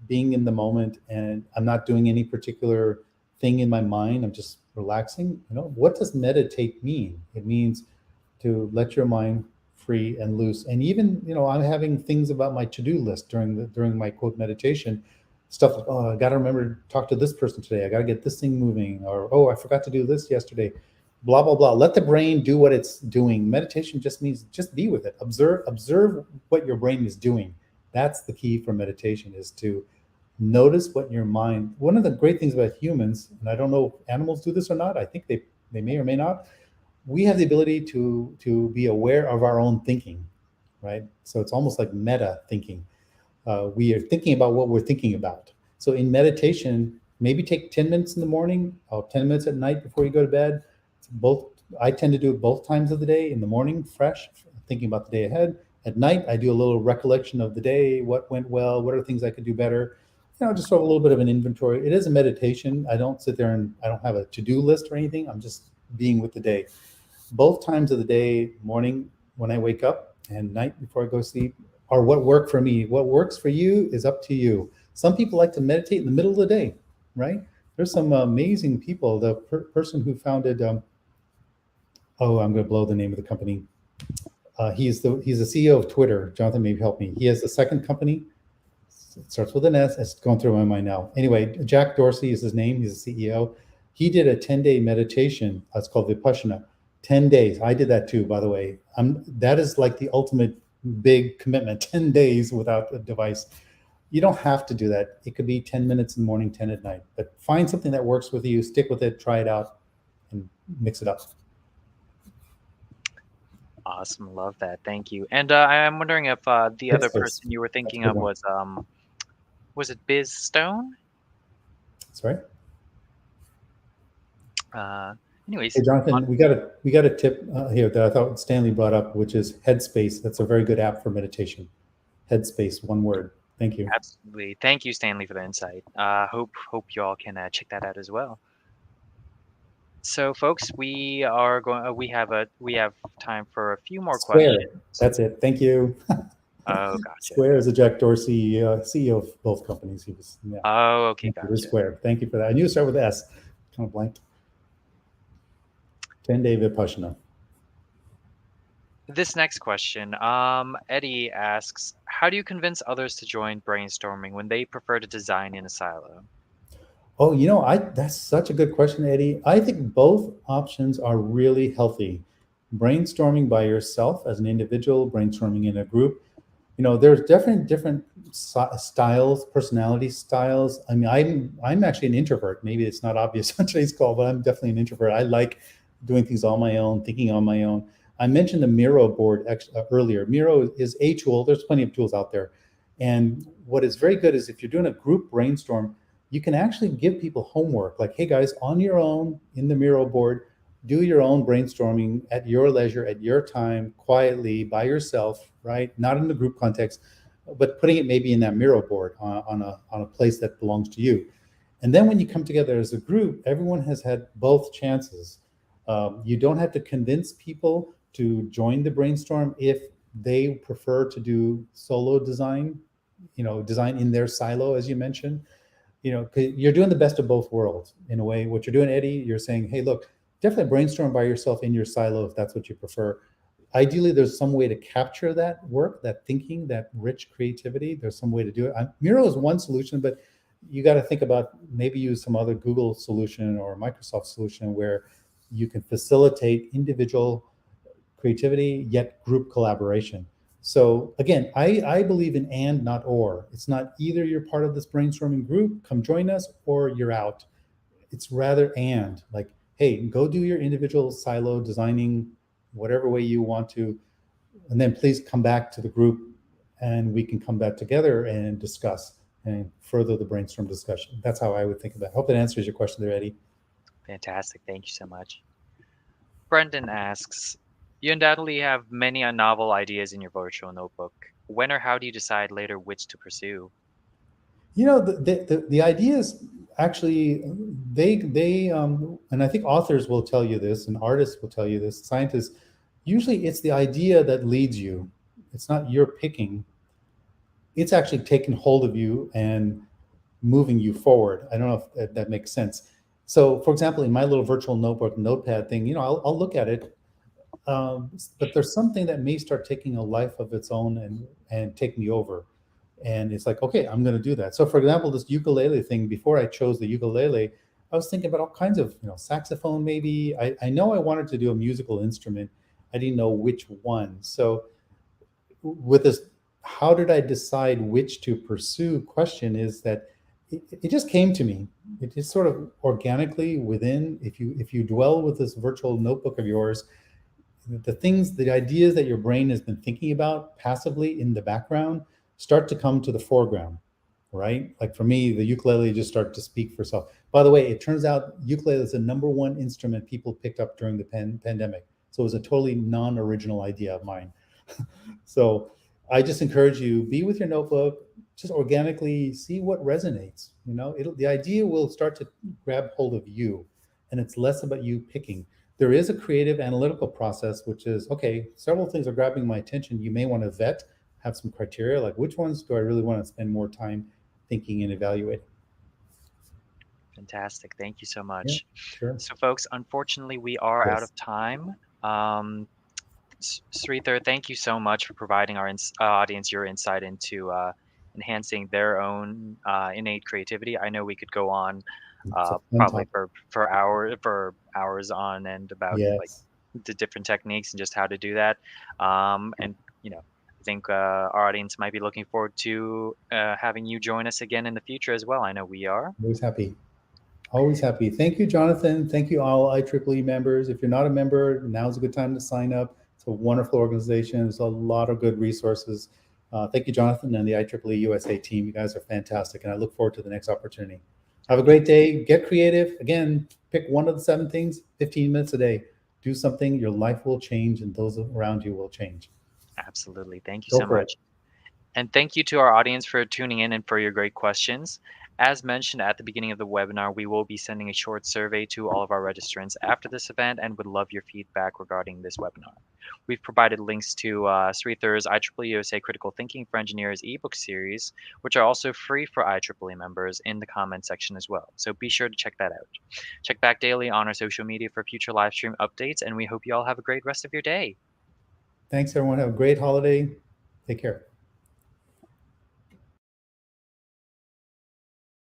being in the moment, and I'm not doing any particular thing in my mind. I'm just relaxing. What does meditate mean? It means to let your mind free and loose. And even, I'm having things about my to-do list during my quote meditation, stuff like, oh, I got to remember to talk to this person today. I got to get this thing moving, or, oh, I forgot to do this yesterday, blah, blah, blah. Let the brain do what it's doing. Meditation just means just be with it. Observe what your brain is doing. That's the key for meditation, is to notice what your mind. One of the great things about humans, and I don't know if animals do this or not, I think they may or may not, we have the ability to be aware of our own thinking, right? So it's almost like meta thinking. We are thinking about what we're thinking about. So in meditation, maybe take 10 minutes in the morning or 10 minutes at night before you go to bed. I tend to do it both times of the day. In the morning, fresh, thinking about the day ahead. At night, I do a little recollection of the day, what went well, what are things I could do better. Just sort of a little bit of an inventory. It is a meditation. I don't sit there and I don't have a to-do list or anything. I'm just being with the day. Both times of the day, morning when I wake up and night before I go to sleep, are what work for me. What works for you is up to you. Some people like to meditate in the middle of the day, right? There's some amazing people. The person who founded, I'm going to blow the name of the company. He's the CEO of Twitter. Jonathan, maybe help me. He has the second company. It starts with an S. It's going through my mind now. Anyway, Jack Dorsey is his name. He's the CEO. He did a 10-day meditation. It's called Vipassana. 10 days. I did that too, by the way. That is like the ultimate big commitment. 10 days without a device. You don't have to do that. It could be 10 minutes in the morning, 10 at night. But find something that works with you. Stick with it. Try it out, and mix it up. Awesome, love that. Thank you. And I'm wondering if the other person you were thinking of was it Biz Stone? Sorry. Anyways, hey Jonathan, we got a tip here that I thought Stanley brought up, which is Headspace. That's a very good app for meditation. Headspace, one word. Thank you. Absolutely. Thank you, Stanley, for the insight. Hope you all can check that out as well. So, folks, we are going. We have time for a few more questions. That's it. Thank you. Oh, gotcha. Square is a Jack Dorsey, CEO of both companies. He was. Yeah. Oh, okay, gotcha. Square. Thank you for that. I knew it started with S. Kind of blanked. 10-day Vipassana. This next question, Eddie asks, how do you convince others to join brainstorming when they prefer to design in a silo? Oh, that's such a good question, Eddie. I think both options are really healthy. Brainstorming by yourself as an individual, brainstorming in a group. There's definitely different styles, personality styles. I mean, I'm actually an introvert. Maybe it's not obvious on today's call, but I'm definitely an introvert. I like doing things on my own, thinking on my own. I mentioned the Miro board earlier. Miro is a tool. There's plenty of tools out there. And what is very good is if you're doing a group brainstorm, you can actually give people homework like, hey guys, on your own in the Miro board, do your own brainstorming at your leisure, at your time, quietly, by yourself, right? Not in the group context, but putting it maybe in that Miro board on a place that belongs to you. And then when you come together as a group, everyone has had both chances. You don't have to convince people to join the brainstorm if they prefer to do solo design, design in their silo, as you mentioned. 'Cause you're doing the best of both worlds in a way. What you're doing, Eddie, you're saying, hey, look, definitely brainstorm by yourself in your silo if that's what you prefer. Ideally, there's some way to capture that work, that thinking, that rich creativity. There's some way to do it. Miro is one solution, but you got to think about maybe use some other Google solution or Microsoft solution where you can facilitate individual creativity yet group collaboration. So again, I believe in and not or. It's not either you're part of this brainstorming group, come join us, or you're out. It's rather and, like, hey, go do your individual silo designing whatever way you want to, and then please come back to the group and we can come back together and discuss and further the brainstorm discussion. That's how I would think of that. I hope that answers your question there, Eddie. Fantastic. Thank you so much. Brendan asks, you undoubtedly have many novel ideas in your virtual notebook. When or how do you decide later which to pursue? The ideas actually, and I think authors will tell you this and artists will tell you this, scientists, usually it's the idea that leads you. It's not your picking. It's actually taking hold of you and moving you forward. I don't know if that makes sense. So for example, in my little virtual notebook notepad thing, I'll look at it, but there's something that may start taking a life of its own and take me over. And it's like, okay, I'm going to do that. So for example, this ukulele thing, before I chose the ukulele, I was thinking about all kinds of, saxophone maybe. I know I wanted to do a musical instrument. I didn't know which one. So with this, how did I decide which to pursue question is that it just came to me. It just sort of organically within, if you dwell with this virtual notebook of yours, the ideas that your brain has been thinking about passively in the background start to come to the foreground, right? Like for me, the ukulele just started to speak for itself. By the way, it turns out ukulele is the #1 instrument people picked up during the pandemic. So it was a totally non-original idea of mine. So I just encourage you, be with your notebook, just organically see what resonates. The idea will start to grab hold of you, and it's less about you picking. There is a creative analytical process, which is, okay, several things are grabbing my attention. You may want to vet, have some criteria, like which ones do I really want to spend more time thinking and evaluating? Fantastic. Thank you so Yeah, much. sure. So, folks, unfortunately, we are out Yes. of time. Sridhar, thank you so much for providing our audience your insight into enhancing their own innate creativity. I know we could go on It's a fun probably topic. for hours on end about like Yes. the different techniques and just how to do that. And I think our audience might be looking forward to having you join us again in the future as well. I know we are. Always happy. Always happy. Thank you, Jonathan. Thank you, all IEEE members. If you're not a member, now's a good time to sign up. It's a wonderful organization. There's a lot of good resources. Thank you, Jonathan, and the IEEE USA team. You guys are fantastic, and I look forward to the next opportunity. Have a great day. Get creative. Again, pick one of the 7 things, 15 minutes a day. Do something. Your life will change, and those around you will change. Absolutely. Thank you Go so for it. much. And thank you to our audience for tuning in and for your great questions. As mentioned at the beginning of the webinar, we will be sending a short survey to all of our registrants after this event and would love your feedback regarding this webinar. We've provided links to Sridhar's IEEE USA Critical Thinking for Engineers ebook series, which are also free for IEEE members in the comment section as well. So be sure to check that out. Check back daily on our social media for future live stream updates, and we hope you all have a great rest of your day. Thanks, everyone. Have a great holiday. Take care.